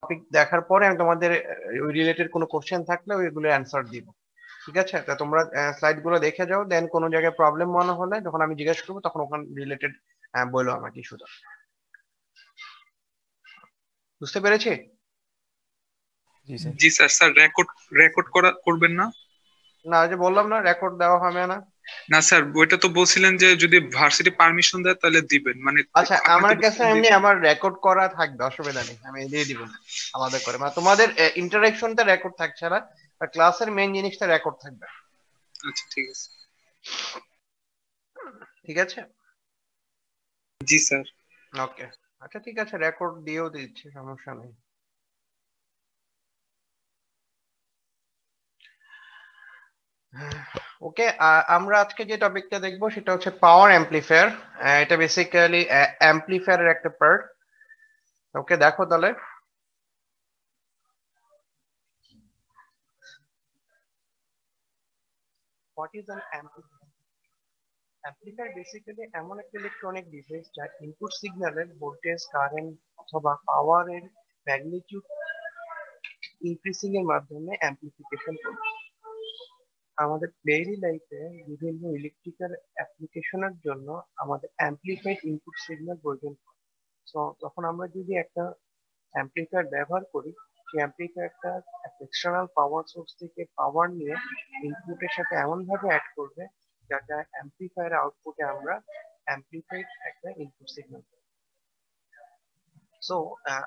Topic দেখার পরে আমি তোমাদের ওই রিলেটেড কোনো কোশ্চেন থাকলে ওইগুলো অ্যান্সার দিব। ঠিক আছে, তা তোমরা স্লাইড গুলো দেখে যাও, দেন কোনো জায়গায় প্রবলেম মনে হলে যখন আমি জিজ্ঞেস করবো তখন ওখানে রিলেটেড বলো আমাকে শুধু। বুঝতে পেরেছি? জি স্যার। জি স্যার। স্যার রেকর্ড রেকর্ড করবেন না? না, ওই যে বললাম না, রেকর্ড দেওয়া হবে না। না স্যার, ওইটা তো বলছিলেন যে যদি ভার্সিটি পারমিশন দেয় তাহলে দিবেন, মানে আচ্ছা, আপনি আমার তো কাছে বলছিলেন যে। এমনি আমার রেকর্ড করা থাকবে, অসুবিধা নেই, আমি দিয়ে দিব আলাদা করে, মানে তোমাদের ইন্টারাকশনটা রেকর্ড থাকছে না, ক্লাসের মেইন জিনিসটা রেকর্ড থাকবে। আচ্ছা ঠিক আছে। ঠিক আছে। জি স্যার। ওকে। আচ্ছা ঠিক আছে, রেকর্ড দিয়েও দিচ্ছি, সমস্যা নেই। ওকে, আমরা আজকে যে টপিকটা দেখবো সেটা হচ্ছে পাওয়ার অ্যাম্পলিফায়ার। এটা বেসিক্যালি অ্যাম্পলিফায়ারের একটা পার্ট। ওকে, দেখো তাহলে। What is an amplifier? Amplifier basically এমন একটা ইলেকট্রনিক ডিভাইস যা ইনপুট সিগন্যালের ভোল্টেজ, কারেন্ট অথবা পাওয়ারের ম্যাগনিটিউড ইনক্রিজিং এর মাধ্যমে অ্যাম্পলিফিকেশন করে। আমাদের ডেইলি লাইফে বিভিন্ন ইলেকট্রিক্যাল অ্যাপ্লিকেশনের জন্য আমাদের অ্যাম্পলিফাইড ইনপুট সিগন্যাল প্রয়োজন হয়। সো তখন আমরা যদি একটা অ্যাম্পলিফায়ার ব্যবহার করি, সেই অ্যাম্পলিফায়ারটা এক্সটার্নাল পাওয়ার সোর্স থেকে পাওয়ার নিয়ে ইনপুটের সাথে এমন ভাবে অ্যাড করবে যাতে অ্যাম্পলিফায়ার আউটপুটে আমরা অ্যাম্পলিফাইড একটা ইনপুট সিগন্যাল। সো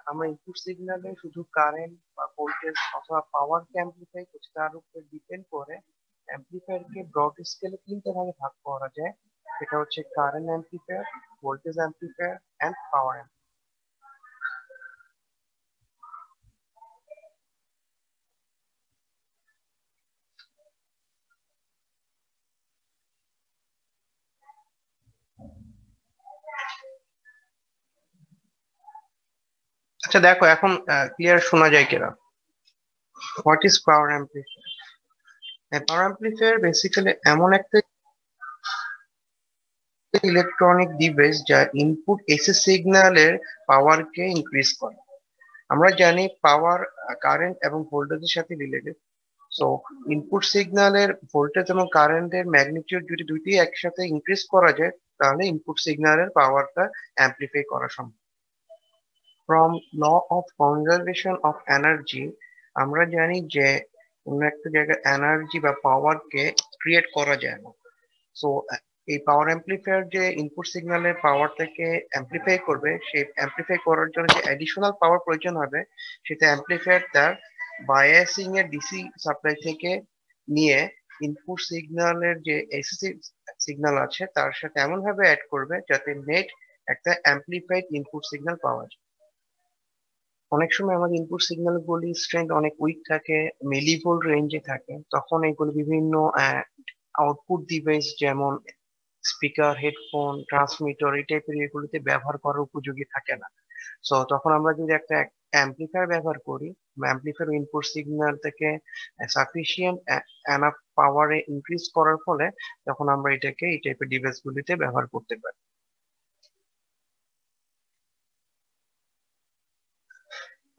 আমরা ইনপুট সিগন্যালে শুধু কারেন্ট বা ভোল্টেজ অথবা পাওয়ারকে অ্যাম্পলিফাই করছি, তার উপর ডিপেন্ড করে অ্যাম্পলিফায়ারকে ব্রড স্কেলে তিনটে ভাগে ভাগ করা যায়। সেটা হচ্ছে current amplifier, voltage amplifier and power. আচ্ছা দেখো, এখন ক্লিয়ার শোনা যায় কিনা? What is power amplifier? Power amplifier basically এমন একটা ইলেকট্রনিক ডিভাইস যা ইনপুট এসি সিগন্যালের পাওয়ারকে ইনক্রিজ করে। আমরা জানি পাওয়ার কারেন্ট এবং ভোল্টেজের সাথে রিলেটেড। সো ইনপুট সিগন্যালের ভোল্টেজ এবং কারেন্টের ম্যাগনিটিউড যদি দুইটি একসাথে ইনক্রিজ করা যায়, তাহলে ইনপুট সিগন্যালের পাওয়ারটা অ্যাম্পলিফাই করা সম্ভব। From law of conservation of energy আমরা জানি যে কোনো একটা জায়গায় এনার্জি বা পাওয়ারকে ক্রিয়েট করা যায় না। সো এই পাওয়ার অ্যাম্পলিফায়ার যে ইনপুট সিগন্যালের পাওয়ারটাকে অ্যাম্পলিফাই করবে, সেই অ্যাম্পলিফাই করার জন্য যে অ্যাডিশনাল পাওয়ার প্রয়োজন হবে, সেটা অ্যাম্পলিফায়ার তার বায়াসিং এর ডিসি সাপ্লাই থেকে নিয়ে ইনপুট সিগন্যালের যে এসি সিগন্যাল আছে তার সাথে এমন ভাবে অ্যাড করবে যাতে নেট একটা অ্যাম্পলিফাইড ইনপুট সিগন্যাল পাওয়া যায়। অনেক সময় আমাদের ইনপুট সিগন্যাল গুলি স্ট্রেংথ অনেক উইক থাকে, মিলিভোল্ট রেঞ্জে থাকে, তখন এগুলো বিভিন্ন আউটপুট ডিভাইস যেমন স্পিকার, হেডফোন, ট্রান্সমিটার এই টাইপের এগুলোতে ব্যবহার করার উপযোগী থাকে না। সো তখন আমরা যদি একটা অ্যাম্পলিফায়ার ব্যবহার করি, অ্যাম্পলিফায়ার ইনপুট সিগন্যাল থেকে সাফিসিয়েন্ট এনাফ পাওয়ারে ইনক্রিজ করার ফলে তখন আমরা এটাকে এই টাইপের ডিভাইস গুলিতে ব্যবহার করতে পারি।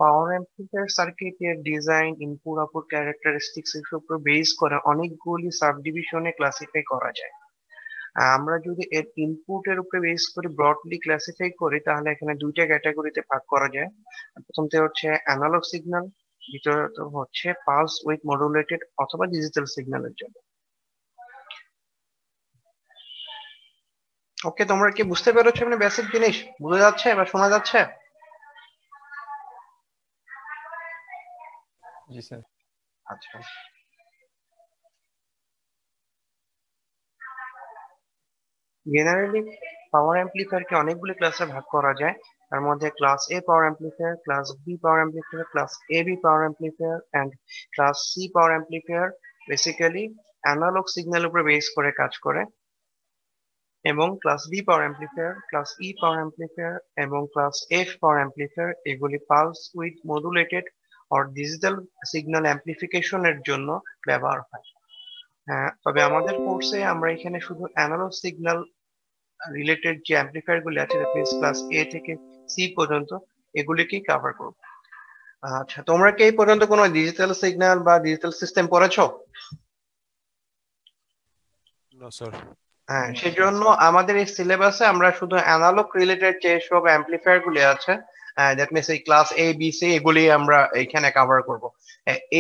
পাওয়ার অ্যাম্পলিফায়ার সার্কিটের ডিজাইন, ইনপুট আউটপুট ক্যারেক্টারিস্টিক্স এর উপর বেস করে অনেকগুলি সাবডিভিশনে ক্লাসিফাই করা যায়। আমরা যদি এর ইনপুটের উপরে বেস করে ব্রডলি ক্লাসিফাই করি, তাহলে এখানে দুইটা ক্যাটাগরিতে ভাগ করা যায়। প্রথমতে হচ্ছে অ্যানালগ সিগন্যাল, দ্বিতীয়ত হচ্ছে পালস উইথ মডুলেটেড অথবা ডিজিটাল সিগন্যালের জন্য। ওকে, তোমরা কি বুঝতে পেরেছো? মানে বেসিক জিনিস বোঝা যাচ্ছে বা শোনা যাচ্ছে? জি স্যার। আচ্ছা, জেনারেলি পাওয়ার অ্যাম্পলিফায়ারকে অনেকগুলি ক্লাসে ভাগ করা যায়। তার মধ্যে class A power amplifier, class B power amplifier, class A B power amplifier and class C power amplifier. Basically analogue signal উপরে বেস করে কাজ করে। এবং class B power amplifier, class E power amplifier এবং ক্লাস এফ পাওয়ার অ্যাম্পলিফায়ার এগুলি pulse with modulated or digital signal অ্যাম্পলিফিকেশনের জন্য ব্যবহার হয়। হ্যাঁ, তবে আমাদের কোর্সে আমরা এখানে শুধু অ্যানালগ সিগন্যাল রিলেটেড যে অ্যাম্পলিফায়ার গুলি আছে, ক্লাস এ থেকে সি পর্যন্ত, এগুলিকেই কভার করব। আচ্ছা, তোমরা কি এই পর্যন্ত কোনো ডিজিটাল সিগন্যাল বা ডিজিটাল সিস্টেম পড়েছো? No sir. হ্যাঁ, সেজন্য আমাদের এই সিলেবাসে আমরা শুধু অ্যানালগ রিলেটেড যে সব অ্যাম্পলিফায়ার গুলি আছে, দ্যাট মিনস এই ক্লাস এ বি সি, এগুলি আমরা এখানে কভার করব।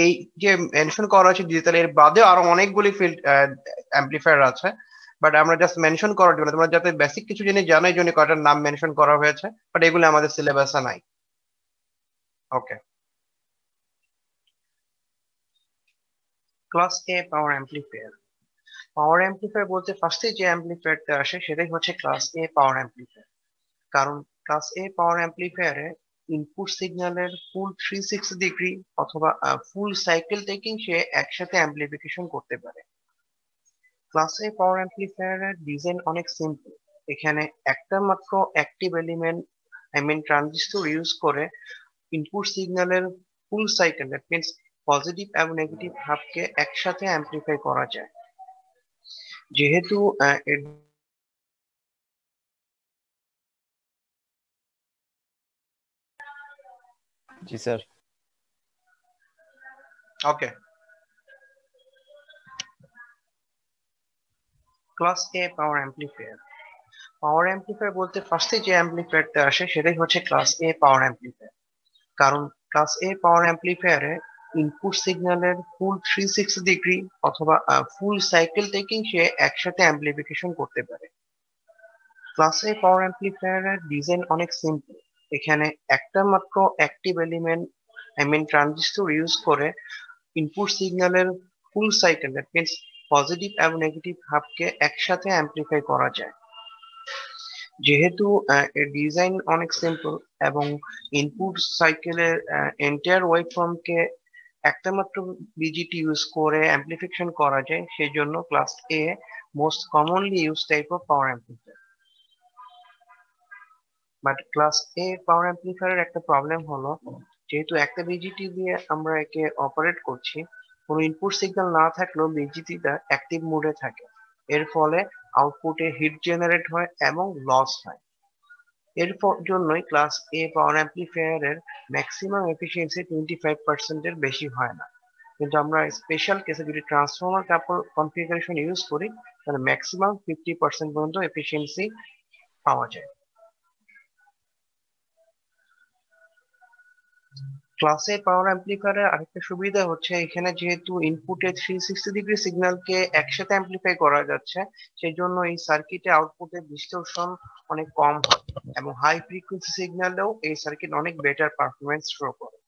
এই যে মেনশন করা আছে ডিজিটাল, এর বাদেও আরো অনেকগুলি ফিল্ড অ্যাম্পলিফায়ার আছে, বাট আমরা জাস্ট মেনশন করার জন্য, তোমরা যাতে বেসিক কিছু জিনিস জানো এই জন্য কয়টার নাম মেনশন করা হয়েছে, বাট এগুলো আমাদের সিলেবাসে নাই। ওকে, class A power amplifier. Power amplifier বলতে ফার্স্টে যে অ্যাম্পলিফায়ারটা আসে সেটাই হচ্ছে ক্লাস এ পাওয়ার অ্যাম্পলিফায়ার। কারণ ক্লাস এ পাওয়ার অ্যাম্পলিফায়ারে ইনপুট সিগন্যালের ফুল 360 ডিগ্রি অথবা ফুল সাইকেল থেকেই সে একসাথে অ্যাম্পলিফিকেশন করতে পারে। ক্লাস এ পাওয়ার অ্যাম্পলিফায়ারের ডিজাইন অনেক সিম্পল। এখানে একটা মাত্র active element, I mean transistor use করে ইনপুট সিগন্যালের full cycle, that means positive এবং নেগেটিভ হাফকে একসাথে অ্যাম্পলিফাই করা যায়। যেহেতু এর জি sir. Okay, class A power amplifier. Power amplifier বলতে ফার্স্টে যে অ্যাম্পলিফায়ারটা আসে সেটাই হচ্ছে ক্লাস এ পাওয়ার অ্যাম্পলিফায়ার। কারণ ক্লাস এ পাওয়ার অ্যাম্পলিফায়ারে ইনপুট সিগন্যালের ফুল 360 ডিগ্রি অথবা ফুল সাইকেল থেকেই সে একসাথে অ্যাম্পলিফিকেশন করতে পারে। ক্লাস এ পাওয়ার অ্যাম্পলিফায়ারের ডিজাইন অনেক সিম্পল। এখানে একটা মাত্র active element, I mean transistor use করে ইনপুট সিগন্যালের full cycle, that means positive এবং নেগেটিভ হাফকে একসাথে অ্যাম্পলিফাই করা যায়। যেহেতু এর ডিজাইন অনেক সিম্পল এবং ইনপুট সাইকেলের এন্টায়ার ওয়েভ ফর্মকে একটা মাত্র বিজিটি ইউজ করে অ্যাম্পলিফিকেশন করা যায়, সেই জন্য class A most commonly use type of power amplifier. But class A power অ্যাম্পলিফায়ারের একটা প্রবলেম হলো, যেহেতু একটা বিজিটি দিয়ে আমরা একে অপারেট করছি, কোনো ইনপুট সিগন্যাল না থাকলেও বিজিটিটা অ্যাক্টিভ মোডে থাকে। এর ফলে আউটপুটে হিট জেনারেট হয় এবং লস হয়। এর জন্যই class A power অ্যাম্পলিফায়ারের maximum efficiency 25% বেশি হয় না। কিন্তু আমরা স্পেশাল কেসে যদি ট্রান্সফর্মার কনফিগারেশন ইউজ করি, তাহলে ম্যাক্সিমাম 50% পর্যন্ত এফিসিয়েন্সি পাওয়া যায়। ক্লাস এ পাওয়ার অ্যাম্পলিফায়ারের আরেকটা সুবিধা হচ্ছে, এখানে যেহেতু ইনপুটে 360 ডিগ্রি সিগন্যালকে একসাথে অ্যাম্পলিফাই করা যাচ্ছে, সেই জন্য এই সার্কিটে আউটপুটে ডিস্টরশন অনেক কম হয় এবং হাই ফ্রিকোয়েন্সি সিগন্যালেও এই সার্কিট অনেক বেটার পারফরমেন্স শো করে।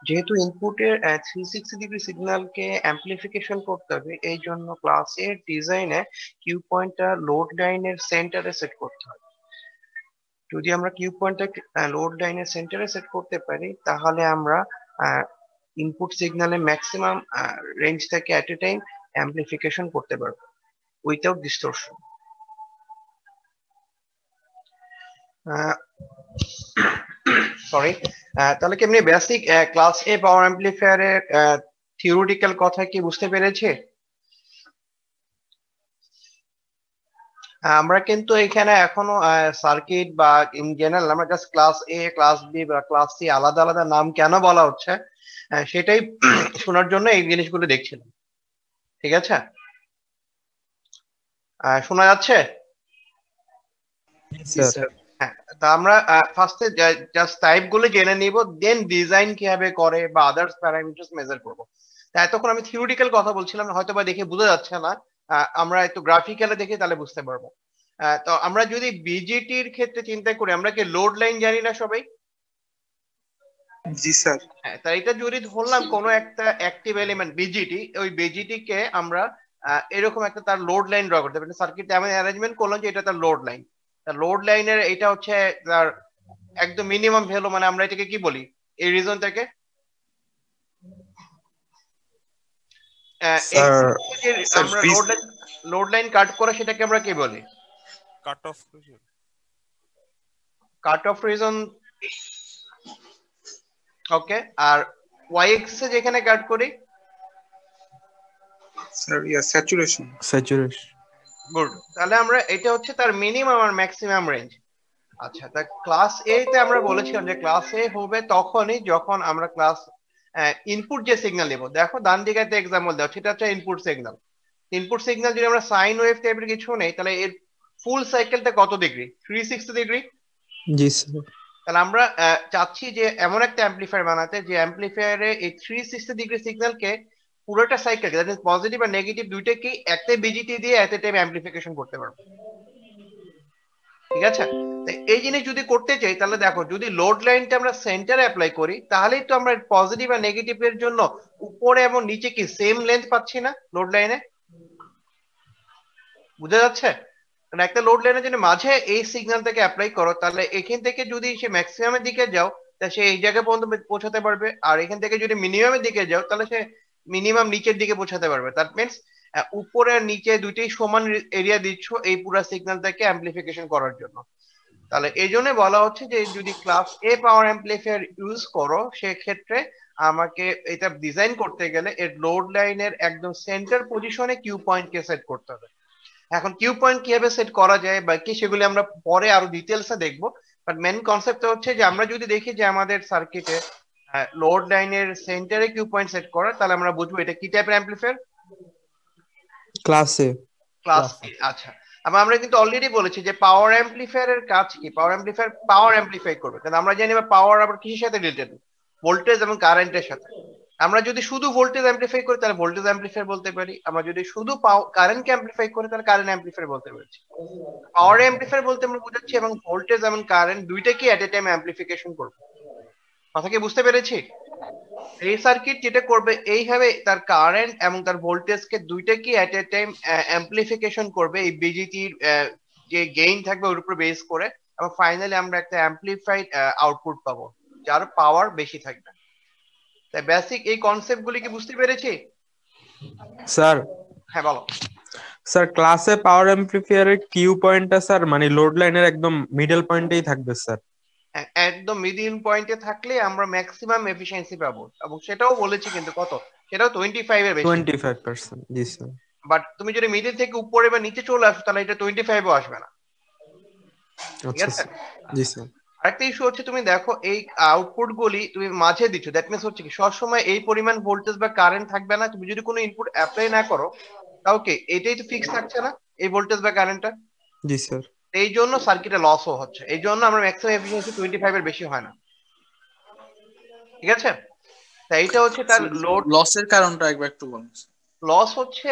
যেহেতু ইনপুটের 360 ডিগ্রি সিগন্যালকে অ্যাম্পলিফিকেশন করতে হবে, এই জন্য ক্লাস এর ডিজাইনে কিউ পয়েন্টটা লোড লাইনের সেন্টারে সেট করতে হবে। যদি আমরা কিউ পয়েন্টটা লোড লাইনের সেন্টারে সেট করতে পারি, তাহলে আমরা ইনপুট সিগন্যালের ম্যাক্সিমাম রেঞ্জটাকে অ্যাট এ টাইম অ্যাম্পলিফিকেশন করতে পারবো উইথাউট ডিস্টরশন। সরি, তাহলে কি এমনি বেসিক ক্লাস এ পাওয়ার অ্যাম্পলিফায়ারের থিওরিটিক্যাল কথা কি বুঝতে পেরেছে? আমরা কিন্তু এখানে এখনো সার্কিট বা ইন জেনারেল আমরা জাস্ট ক্লাস এ, ক্লাস বি বা ক্লাস সি আলাদা আলাদা নাম কেন বলা হচ্ছে সেটাই শোনার জন্য এই জিনিসগুলো দেখছিলাম। ঠিক আছে, শোনা যাচ্ছে? স্যার। হ্যাঁ, তা আমরা ফার্স্টে জাস্ট টাইপ গুলো জেনে নিব, দেন ডিজাইন কিভাবে করে বা আদার্স প্যারামিটারস মেজার করব। তা এতক্ষণ আমি থিওরিটিক্যাল কথা বলছিলাম, হয়তো বা দেখে বোঝা যাচ্ছে না, আমরা একটু গ্রাফিক্যালে দেখে তাহলে বুঝতে পারবো। তো আমরা যদি বিজিটির ক্ষেত্রে চিন্তা করি, আমরা কি লোড লাইন জানি না সবাই? জি স্যার। হ্যাঁ, তা এটা যদি ধরলাম কোনো একটা অ্যাক্টিভ এলিমেন্ট বিজিটি, ওই বিজিটি কে আমরা এরকম একটা তার লোড লাইন ড্র করতে পারি। সার্কিট এমন অ্যারেঞ্জমেন্ট করলাম যে এটা তার লোড লাইন। তার লোড লাইনের এটা হচ্ছে তার একদম মিনিমাম ভ্যালু, মানে আমরা এটাকে কি বলি এই রিজনটাকে? স্যার আমরা লোড লাইন কাট করে সেটাকে আমরা কি বলি? Cut off. Cut off region. Okay, আর ওয়াই এক্সিসে যেখানে কাট করি স্যার স্যাচুরেশন। স্যাচুরেশন। গুড, তাহলে আমরা এটা হচ্ছে তার মিনিমাম আর ম্যাক্সিমাম রেঞ্জ। আচ্ছা, তা ক্লাস এ তে আমরা বলেছিলাম যে ক্লাস এ হবে তখনই যখন আমরা ক্লাস ইনপুট যে সিগন্যাল নেব। দেখো ডান দিকে একটা এক্সাম্পল দাও, সেটা হচ্ছে ইনপুট সিগন্যাল। ইনপুট সিগন্যাল যদি আমরা সাইন ওয়েভ টাইপের কিছু নেই, তাহলে এর ফুল সাইকেলটা কত ডিগ্রি? 360 ডিগ্রি। জি স্যার। তাহলে আমরা চাচ্ছি যে এমন একটা অ্যাম্পলিফায়ার বানাতে যে অ্যাম্পলিফায়ারে এই 360 ডিগ্রি সিগন্যালকে পুরোটা সাইকেল, দ্যাট মিন্স পজিটিভ আর নেগেটিভ দুইটাকেই একটা বিজিটি দিয়ে এট এ টাইম অ্যাম্পলিফিকেশন করতে পারবো। ঠিক আছে? তো এই জিনিস যদি করতে চাই, তাহলে দেখো যদি লোড লাইনটা আমরা সেন্টারে অ্যাপ্লাই করি, তাহলেই তো আমরা পজিটিভ আর নেগেটিভ এর জন্য উপরে এবং নিচে কি সেম লেন্থ পাচ্ছি না লোড লাইনে? বুঝা যাচ্ছে? মানে একটা লোড লাইনের জন্য মাঝে এই সিগন্যালটাকে অ্যাপ্লাই করো, তাহলে এখান থেকে যদি সে ম্যাক্সিমামের দিকে যাও, তাহলে সে এই জায়গায় পর্যন্ত পৌঁছাতে পারবে। আর এখান থেকে যদি মিনিমামের দিকে যাও, তাহলে সে মিনিমাম নিচের দিকে পৌঁছাতে পারবে। দ্যাট মিনস উপরে আর নিচে দুইটাই সমান এরিয়া দিচ্ছ এই পুরো সিগন্যালটাকে অ্যাম্পলিফিকেশন করার জন্য। তাহলে এই জন্য বলা হচ্ছে যে যদি class A power amplifier use করো, সেক্ষেত্রে আমাকে এটা ডিজাইন করতে গেলে এর লোড লাইনের একদম সেন্টার পজিশনে কিউ পয়েন্ট কে সেট করতে হবে। এখন কিউ পয়েন্ট কিভাবে সেট করা যায় বা কি, সেগুলি আমরা পরে আরো ডিটেলসে দেখবো। বাট মেন কনসেপ্ট হচ্ছে যে আমরা যদি দেখি যে আমাদের সার্কিটে লোড লাইনের সেন্টারে কিউ পয়েন্ট সেট করা, তাহলে আমরা বুঝবো এটা কি টাইপের অ্যাম্পলিফায়ার। ক্লাসে। ক্লাস এ। আচ্ছা, আবার আমরা কিন্তু অলরেডি বলেছি যে পাওয়ার অ্যাম্পলিফায়ার এর কাজ কি? পাওয়ার অ্যাম্পলিফায়ার পাওয়ার অ্যাম্পলিফাই করবে, কারণ আমরা জানি পাওয়ার আবার কিসের সাথে রিলেটেড? ভোল্টেজ এবং কারেন্টের সাথে। আমরা যদি শুধু ভোল্টেজ অ্যাম্পলিফাই করি তাহলে ভোল্টেজ অ্যাম্পলিফায়ার বলতে পারি, আমরা যদি শুধু কারেন্টকে অ্যাম্পলিফাই করি তাহলে কারেন্ট অ্যাম্পলিফায়ার বলতে পারছি। পাওয়ার অ্যাম্পলিফায়ার বলতে আমরা বুঝাচ্ছি এবং ভোল্টেজ এবং কারেন্ট দুইটাকে এট এ টাইম অ্যাম্পলিফিকেশন করবে। কথা কি বুঝতে পেরেছি? এই সার্কিট যেটা করবে এইভাবে তার কারেন্ট এবং তার ভোল্টেজকে দুইটাকে এট এ টাইম অ্যাম্পলিফিকেশন করবে এই বিজিটির যে গেইন থাকবে ওর উপর বেস করে, এবং ফাইনালি আমরা একটা অ্যাম্পলিফাইড আউটপুট পাবো যার পাওয়ার বেশি থাকবে। তাই বেসিক এই কনসেপ্ট গুলি কি বুঝতে পেরেছি? স্যার। হ্যাঁ বলো। স্যার ক্লাসে পাওয়ার অ্যাম্পলিফায়ারের কিউ পয়েন্টটা স্যার মানে লোড লাইনের একদম মিডল পয়েন্টেই থাকবে স্যার। একদম মিডিল পয়েন্টে থাকলে আমরা ম্যাক্সিমাম এফিসিয়েন্সি পাবো, এবং সেটাও বলেছি কিন্তু কত, সেটাও 25 এর বেশি। 25%। জি স্যার। বাট তুমি যদি মিডিল থেকে উপরে বা নিচে চলে আসো, তাহলে এটা 25ও আসবে না। ঠিক আচ্ছা আছে? স্যার। জি স্যার। আরেকটা ইস্যু হচ্ছে, তুমি দেখো এই আউটপুট গুলি তুমি মাঝে দিচ্ছ, দ্যাট মিনস হচ্ছে কি সবসময় এই পরিমাণ ভোল্টেজ বা কারেন্ট থাকবে না। তুমি যদি কোনো ইনপুট অ্যাপ্লাই না করো, তাও কি এটাই তো ফিক্স থাকছে না এই ভোল্টেজ বা কারেন্টটা? জি স্যার। এই জন্য সার্কিটে লসও হচ্ছে, এই জন্য আমরা ম্যাক্সিমাম এফিসিয়েন্সি 25 এর বেশি হয় না। ঠিক আছে? তাই এটা হচ্ছে তার লোড লসের কারণটা একবার একটু বলুন। লস হচ্ছে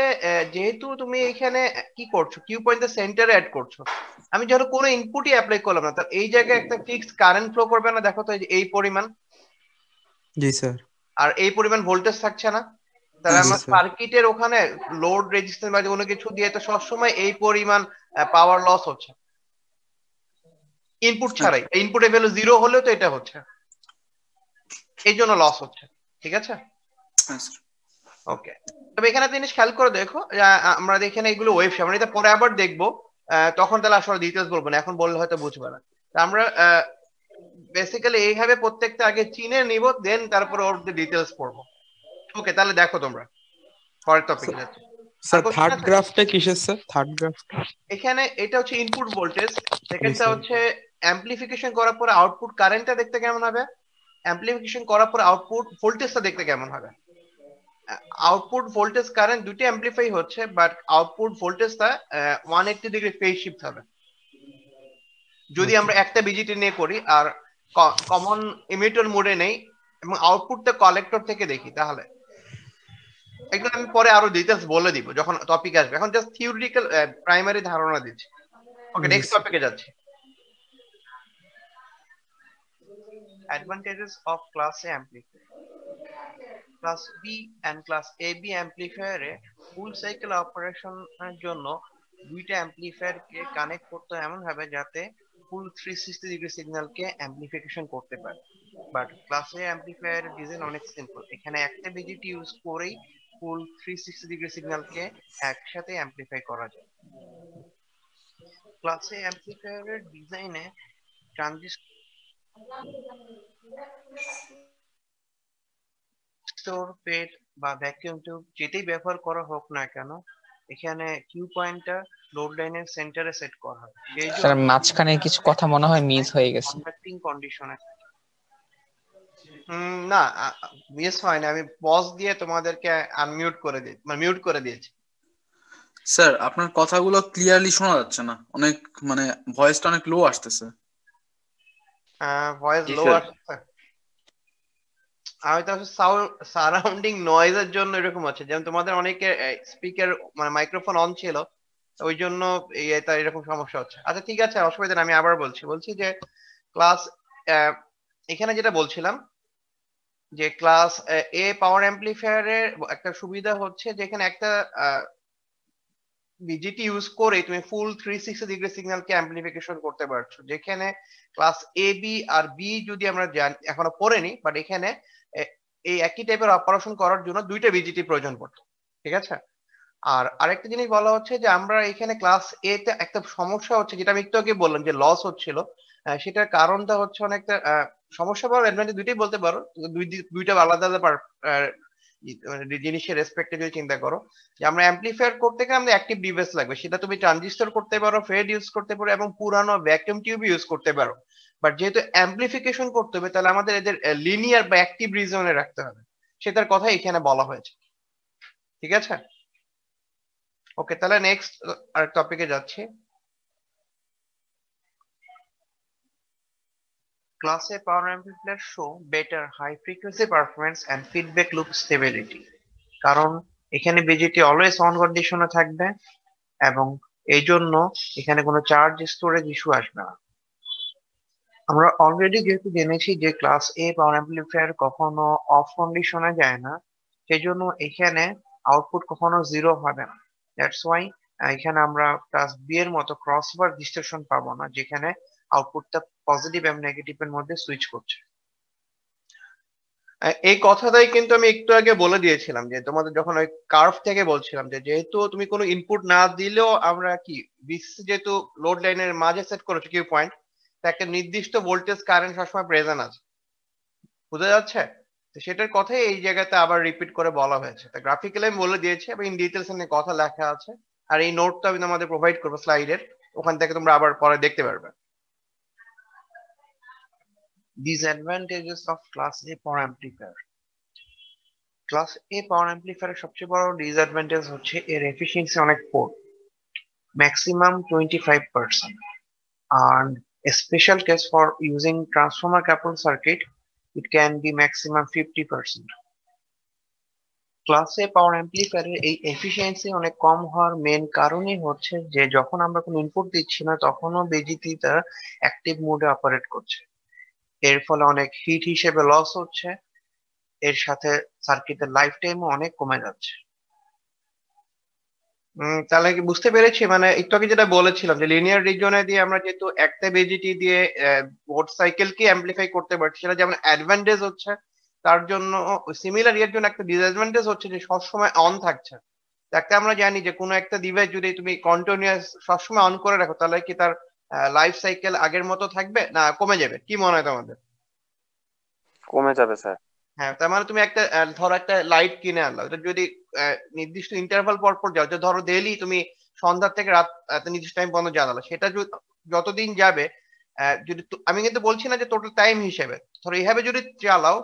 যেহেতু তুমি এখানে কি করছো, কিউ পয়েন্টের সেন্টারে অ্যাড করছো। আমি যখন কোনো ইনপুটই অ্যাপ্লাই করলাম না, তার এই জায়গায় একটা ফিক্সড কারেন্ট ফ্লো করবে না? দেখো তো এই পরিমাণ, জি স্যার। আর এই পরিমাণ ভোল্টেজ থাকছে না। তাহলে জি আমার স্যার। সার্কিটের ওখানে লোড রেজিস্ট্যান্স বা কোনো কিছু দিয়ে তো সবসময় এই পরিমাণ পাওয়ার লস হচ্ছে ইনপুট ছাড়াই। ইনপুটের ভ্যালু 0 হলেও তো এটা হচ্ছে, এই জন্য লস হচ্ছে। ঠিক আছে? ওকে। তবে এখানে একটা জিনিস খেয়াল করে দেখো, আমরা এখানে এগুলো ওয়েভ শেপ, আমরা এটা পরে আবার দেখবো, তখন তাহলে আসলে ডিটেলস বলবো না, এখন বললে হয়তো বুঝবে না। তা আমরা বেসিক্যালি এইভাবে প্রত্যেকটা আগে চিনে নিব, দেন তারপরে ওর ডিটেলস পড়বো। ওকে, তাহলে দেখো তোমরা পরের টপিকে যাচ্ছি। স্যার থার্ড গ্রাফটা কিসের স্যার? থার্ড গ্রাফটা এখানে এটা হচ্ছে ইনপুট ভোল্টেজ, সেকেন্ডটা স্যার। হচ্ছে অ্যাম্পলিফিকেশন করার পরে আউটপুট কারেন্টটা দেখতে কেমন হবে, অ্যাম্পলিফিকেশন করার পরে আউটপুট ভোল্টেজটা দেখতে কেমন হবে। আউটপুট ভোল্টেজ কারেন্ট দুটি অ্যাম্পলিফাই হচ্ছে, বাট আউটপুট ভোল্টেজটা 180 ডিগ্রি ফেজ শিফট হবে যদি আমরা একটা বিজিটি নিয়ে করি আর কমন ইমিটার মোডে নেই এবং আউটপুটটা কালেক্টর থেকে দেখি। তাহলে এগুলো আমি পরে আরো ডিটেলস বলে দিব যখন টপিক আসবে, এখন জাস্ট থিওরিটিক্যাল প্রাইমারি ধারণা দিচ্ছি। ওকে, নেক্সট টপিকে যাচ্ছি। Advantages of class A amplifier. Class B and class A B অ্যাম্পলিফায়ারে ফুল সাইকেল অপারেশনের জন্য দুইটা অ্যাম্পলিফায়ার কে কানেক্ট করতে এমন ভাবে যাতে ফুল 360 ডিগ্রি সিগন্যালকে অ্যাম্পলিফিকেশন করতে পারে। বাট ক্লাস এ অ্যাম্পলিফায়ারের ডিজাইন অনেক সিম্পল, এখানে একটা বিজিটি ইউজ করেই ফুল 360 ডিগ্রি সিগন্যালকে একসাথে অ্যাম্পলিফাই করা যায়। ক্লাস এ অ্যাম্পলিফায়ারের ডিজাইনে ট্রানজিস্টর, পেট বা ভ্যাকুয়াম টিউব যেটাই ব্যবহার করা হোক না কেন, এখানে কিউ পয়েন্টটা লোড লাইনের সেন্টারে সেট করা হয়, সেই স্যার জন্য মাঝখানে কিছু কথা মনে হয় মিস হয়ে গেছে। কনডাক্টিং কন্ডিশনে না, মিস হয় না, আমি পজ দিয়ে তোমাদেরকে আনমিউট করে দিই, মানে মিউট করে দিয়েছি। স্যার আপনার কথাগুলো ক্লিয়ারলি শোনা যাচ্ছে না, অনেক মানে ভয়েসটা অনেক লো আসতেছে। ভয়েস জি লো স্যার। আসছে, হয়তো সারাউন্ডিং নয়েজের জন্য এরকম হচ্ছে। যেমন তোমাদের অনেকের স্পিকার মানে মাইক্রোফোন অন ছিল, ওই জন্য এটা এরকম সমস্যা হচ্ছে। আচ্ছা ঠিক আছে, অসুবিধা নেই, আমি আবার বলছি যে ক্লাস এখানে যেটা বলছিলাম যে ক্লাস এ পাওয়ার অ্যাম্পলিফায়ারের একটা সুবিধা হচ্ছে যে এখানে একটা বিজিটি ইউজ করে তুমি ফুল 360 ডিগ্রি সিগন্যালকে অ্যাম্পলিফিকেশন করতে পারছো। যেখানে class A B R B যদি আমরা জানি, এখনো পড়েনি, বাট এখানে এই একই টাইপের অপারেশন করার জন্য দুইটা বিজিটি প্রয়োজন পড়তো, ঠিক আছে। আর আরেকটা জিনিস বলা হচ্ছে যে আমরা এখানে ক্লাস এ তে একটা সমস্যা হচ্ছে, যেটা আমি একটু আগে বললাম যে লস হচ্ছিল, সেটার কারণটা হচ্ছে অনেকটা সমস্যা বলো অ্যাডভান্টেজ দুইটাই বলতে পারো, দুইটা আলাদা আলাদা জিনিসের রেসপেক্টে যদি চিন্তা করো, যে আমরা অ্যাম্পলিফায়ার করতে গেলে আমাদের অ্যাক্টিভ ডিভাইস লাগবে, সেটা তুমি ট্রানজিস্টর করতে পারো, ফেড ইউজ করতে পারো, এবং পুরানো ভ্যাকুয়াম টিউব ইউজ করতে পারো। বাট যেহেতু অ্যাম্পলিফিকেশন করতে হবে, তাহলে আমাদের এদের লিনিয়ার বা অ্যাক্টিভ রিজনে রাখতে হবে, সেটার কথা এখানে বলা হয়েছে, ঠিক আছে। ওকে, তাহলে নেক্সট আর টপিকে যাচ্ছি। Class A power amplifiers show better high frequency performance and feedback loop stability, কারণ এখানে বিজিটি অলওয়েজ অন কন্ডিশনে থাকবে এবং এই জন্য এখানে কোনো চার্জ স্টোরেজ ইস্যু আসবে না। আমরা অলরেডি যেহেতু জেনেছি যে ক্লাস এ পাওয়ার অ্যাম্পলিফায়ার কখনো অফ কন্ডিশনে যায় না, সেই জন্য এখানে আউটপুট কখনো জিরো হবে না। দ্যাটস ওয়াই এখানে আমরা ক্লাস বি এর মতো ক্রসওভার ডিস্টরশন পাবো না, যেখানে আউটপুটটা পজিটিভ এবং নেগেটিভ এর মধ্যে সুইচ করছে। এই কথাটাই কিন্তু আমি একটু আগে বলে দিয়েছিলাম, যে তোমাদের যখন ওই কার্ভ থেকে বলছিলাম যে যেহেতু তুমি কোনো ইনপুট না দিলেও আমরা কি যেহেতু লোড লাইনের মাঝে সেট করেছো কিউ পয়েন্ট, একটা নির্দিষ্ট ভোল্টেজ কারেন্ট সবসময় প্রেজেন্ট আছে, বুঝা যাচ্ছে? তো সেটার কথাই এই জায়গাতে আবার রিপিট করে বলা হয়েছে। তা গ্রাফিক্যালি আমি বলে দিয়েছি এবং ইন ডিটেলস এর কথা লেখা আছে, আর এই নোটটা আমি তোমাদের প্রোভাইড করবো স্লাইডের, ওখান থেকে তোমরা আবার পরে দেখতে পারবে। Disadvantages of Class A power amplifier. Class A power অ্যাম্পলিফায়ারের সবচেয়ে বড় ডিসঅ্যাডভান্টেজ হচ্ছে এর এফিসিয়েন্সি অনেক poor, maximum 25%, and a special case for using transformer coupled circuit, it can be maximum 50%. Class A power অ্যাম্পলিফায়ারের এই এফিসিয়েন্সি অনেক কম হওয়ার মেন কারণই হচ্ছে যে যখন আমরা কোনো ইনপুট দিচ্ছি না তখনও বিজিটিটা অ্যাক্টিভ মোডে অপারেট করছে, এর ফলে অনেক হিট হিসেবে লস হচ্ছে, এর সাথে সার্কিটের লাইফ টাইমও অনেক কমে যাচ্ছে। তাহলে কি বুঝতে পেরেছি? মানে একটু আগে যেটা বলেছিলাম যে লিনিয়ার রিজনে দিয়ে আমরা যেহেতু একটা বিজিটি দিয়ে ভোল্ট সাইকেলকে অ্যাম্পলিফাই করতে পারছি, সেটা যেমন অ্যাডভান্টেজ হচ্ছে, তার জন্য সিমিলার এর জন্য একটা ডিসঅ্যাডভান্টেজ হচ্ছে যে সবসময় অন থাকছে। একটা আমরা জানি যে কোনো একটা ডিভাইস যদি তুমি কন্টিনিউয়াস সবসময় অন করে রাখো, তাহলে কি তার লাইফ সাইকেল আগের মতো থাকবে না কমে যাবে? কি মনে হয় তোমাদের? কমে যাবে স্যার। হ্যাঁ, তার মানে তুমি একটা ধরো একটা লাইট কিনে আনলা, ওটা যদি নির্দিষ্ট ইন্টারভাল পর পর যাও, যে ধরো ডেইলি তুমি সন্ধ্যা থেকে রাত একটা নির্দিষ্ট টাইম পর্যন্ত জ্বালালো, সেটা যতদিন যাবে, যদি আমি কিন্তু বলছি না যে টোটাল টাইম হিসেবে, ধরো এইভাবে যদি চালাও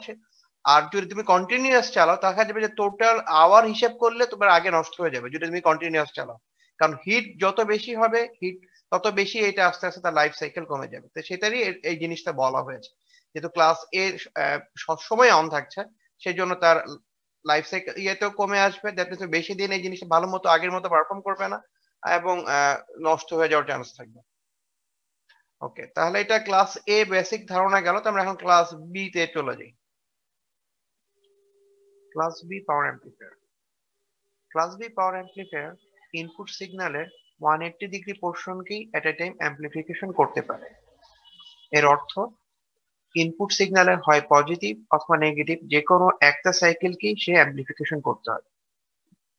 আর যদি তুমি কন্টিনিউয়াস চালাও, দেখা যাবে যে টোটাল আওয়ার হিসেব করলে তোমার আগে নষ্ট হয়ে যাবে যদি তুমি কন্টিনিউয়াস চালাও, কারণ হিট যত বেশি হবে হিট তত বেশি এটা আস্তে আস্তে তার লাইফ সাইকেল কমে যাবে। তো সেটারই এই জিনিসটা বলা হয়েছে, যেহেতু ক্লাস এ সবসময় অন থাকছে, সেই জন্য তার লাইফ সাইকেল ইয়েতেও কমে আসবে, দ্যাট মিনস বেশি দিন এই জিনিসটা ভালো মতো আগের মতো পারফর্ম করবে না এবং নষ্ট হয়ে যাওয়ার চান্স থাকবে। ওকে, তাহলে এটা ক্লাস এ বেসিক ধারণা গেল, তো আমরা এখন ক্লাস বি তে চলে যাই। Class B power amplifier. Class B power amplifier input সিগন্যালের 180 ডিগ্রি পোর্শনকেই এট এ টাইম অ্যাম্পলিফিকেশন করতে পারে। এর অর্থ ইনপুট সিগন্যালের হয় পজিটিভ অথবা নেগেটিভ যে কোনো একটা সাইকেলকেই সে অ্যাম্পলিফিকেশন করতে হবে।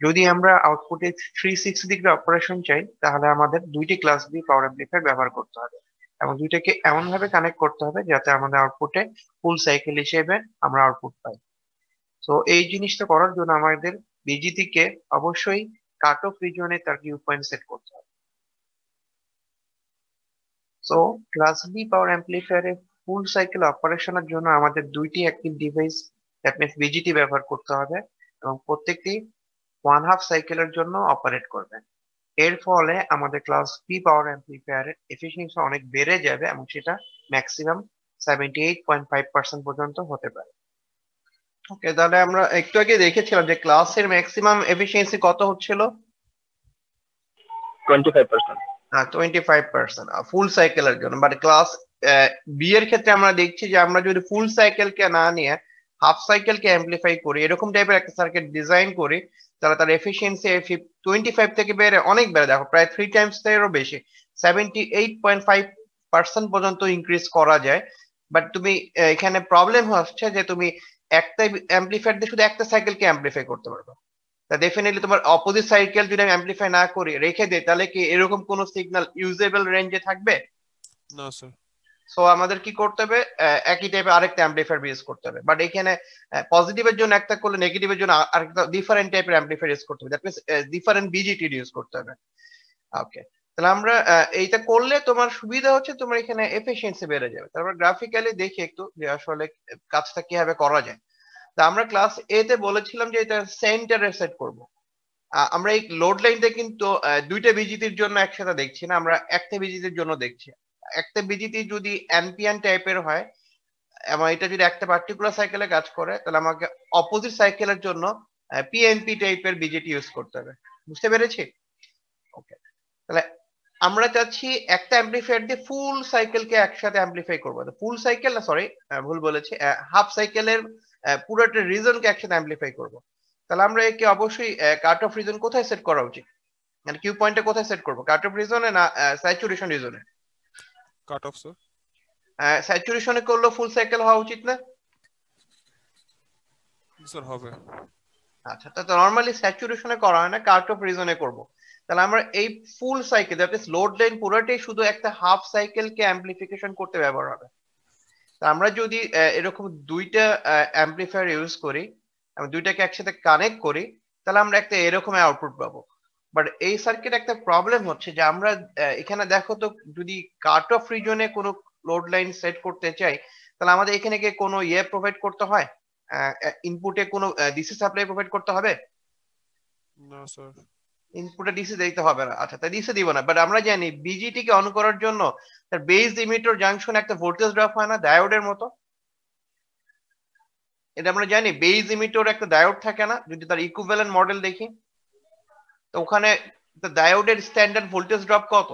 যদি আমরা আউটপুটে 360 ডিগ্রি অপারেশন চাই, তাহলে আমাদের দুইটি ক্লাস বি পাওয়ার অ্যাম্পলিফায়ার ব্যবহার করতে হবে এবং দুইটাকে এমন ভাবে কানেক্ট করতে হবে যাতে আমাদের আউটপুটে ফুল সাইকেল হিসেবে আমরা আউটপুট পাই। তো এই জিনিসটা করার জন্য আমাদের বিজিটি কে অবশ্যই কাট অফ রিজনে তার কিউ পয়েন্ট সেট করতে হবে। সো ক্লাস বি পাওয়ার অ্যাম্পলিফায়ারে ফুল সাইকেল অপারেশনের জন্য আমাদের দুইটি অ্যাক্টিভ ডিভাইস দ্যাট মিনস বিজিটি ব্যবহার করতে হবে এবং প্রত্যেকটি 1/2 সাইকেলের জন্য অপারেট করবে। এর ফলে আমাদের ক্লাস বি পাওয়ার অ্যাম্পলিফায়ারের এফিসিয়েন্সি অনেক বেড়ে যাবে এবং সেটা ম্যাক্সিমাম 78.5% পর্যন্ত হতে পারে। ওকে, তাহলে আমরা একটু আগে দেখেছিলাম যে ক্লাসের ম্যাক্সিমাম এফিসিয়েন্সি কত হচ্ছিল? 25%। 25% ফুল সাইকেলের জন্য। বাট ক্লাস বি এর ক্ষেত্রে আমরা দেখছি যে আমরা যদি ফুল সাইকেলকে না নিয়ে হাফ সাইকেলকে অ্যাম্পলিফাই করি, এরকম টাইপের একটা সার্কিট ডিজাইন করি, তাহলে তার এফিসিয়েন্সি 25 থেকে অনেক বেড়ে, দেখো প্রায় 3 টাইমস এরও বেশি, 78.5% পর্যন্ত ইনক্রিজ করা যায়। বাট তুমি এখানে প্রবলেম হচ্ছে যে তুমি একটা অ্যাম্পলিফায়ার দিয়ে শুধু একটা সাইকেলকে অ্যাম্পলিফাই করতে পারবে। তা ডেফিনেটলি তোমার অপোজিট সাইকেল যদি আমি অ্যাম্পলিফাই না করি, রেখে দেই, তাহলে কি এরকম কোন সিগন্যাল ইউজেবল রেঞ্জে থাকবে? না স্যার। সো আমাদের কি করতে হবে, একই টাইপের আরেকটা অ্যাম্পলিফায়ার ইউজ করতে হবে। বাট এখানে পজিটিভের জন্য একটা করলে নেগেটিভের জন্য আরেকটা ডিফারেন্ট টাইপের অ্যাম্পলিফায়ার ইউজ করতে হবে, দ্যাট মিন্স ডিফারেন্ট বিজিটি ইউজ করতে হবে। ওকে, তাহলে আমরা এইটা করলে তোমার সুবিধা হচ্ছে তোমার এখানে এফিসিয়েন্সি বেড়ে যাবে। তারপর গ্রাফিক্যালি দেখি একটু যে আসলে কাজটা কিভাবে করা যায়। তা আমরা ক্লাস এ তে বলেছিলাম যে এটা সেন্টারে সেট করব। আমরা এই লোড লাইনটা কিন্তু দুইটা বিজিতির জন্য একসাথে দেখছি না, আমরা একটা বিজিতির জন্য দেখছি। একটা বিজিতি যদি এনপিএন টাইপের হয় এবং এটা যদি একটা পার্টিকুলার সাইকেলে কাজ করে, তাহলে আমাকে অপোজিট সাইকেলের জন্য পিএনপি টাইপের বিজিটি ইউজ করতে হবে। বুঝতে পেরেছি? ওকে, তাহলে আমরা চাচ্ছি একটা অ্যাম্পলিফায়ার দিয়ে ফুল সাইকেলকে একসাথে অ্যাম্পলিফাই করবো। ফুল সাইকেল না, সরি ভুল বলেছি, হাফ সাইকেলের পুরোটা রিজনকে একসাথে অ্যাম্পলিফাই করবো। তাহলে আমরা একে অবশ্যই কাট অফ রিজন কোথায় সেট করা উচিত? মানে কিউ পয়েন্টটা কোথায় সেট করবো, কাট অফ রিজনে না স্যাচুরেশন রিজনে? Cut off sir. স্যাচুরেশনে করলেও ফুল সাইকেল হওয়া উচিত না? স্যার হবে। আচ্ছা, তো নরমালি স্যাচুরেশনে করা হয় না, কাট অফ রিজনে করব। তাহলে আমরা এই ফুল cycle that is load line পুরোটাই শুধু একটা হাফ সাইকেলকে অ্যাম্পলিফিকেশন করতে ব্যবহার হবে। তা আমরা যদি এরকম দুইটা অ্যাম্পলিফায়ার ইউজ করি, আমি দুইটাকে একসাথে কানেক্ট করি, তাহলে আমরা একটা এরকম আউটপুট পাবো। বাট এই সার্কিট একটা প্রবলেম হচ্ছে যে আমরা এখানে দেখো তো, যদি কাট অফ রিজনে কোনো লোড লাইন সেট করতে চাই, তাহলে আমাদের এখানে কি কোনো প্রোভাইড করতে হয়, ইনপুটে কোনো ডিসি সাপ্লাই প্রোভাইড করতে হবে? না স্যার। ইনপুটে ডিসি দিতে হবে না। আচ্ছা, তাই ডিসি দিব না। বাট আমরা জানি বিজিটি কে অন করার জন্য তার বেস ইমিটার জাংশন একটা ভোল্টেজ ড্রপ হয় না, ডায়োডের মতো? এটা আমরা জানি বেস ইমিটার একটা ডায়োড থাকে না, যদি তার ইকুইভ্যালেন্ট মডেল দেখি, তো ওখানে ডায়োডের স্ট্যান্ডার্ড ভোল্টেজ ড্রপ কত?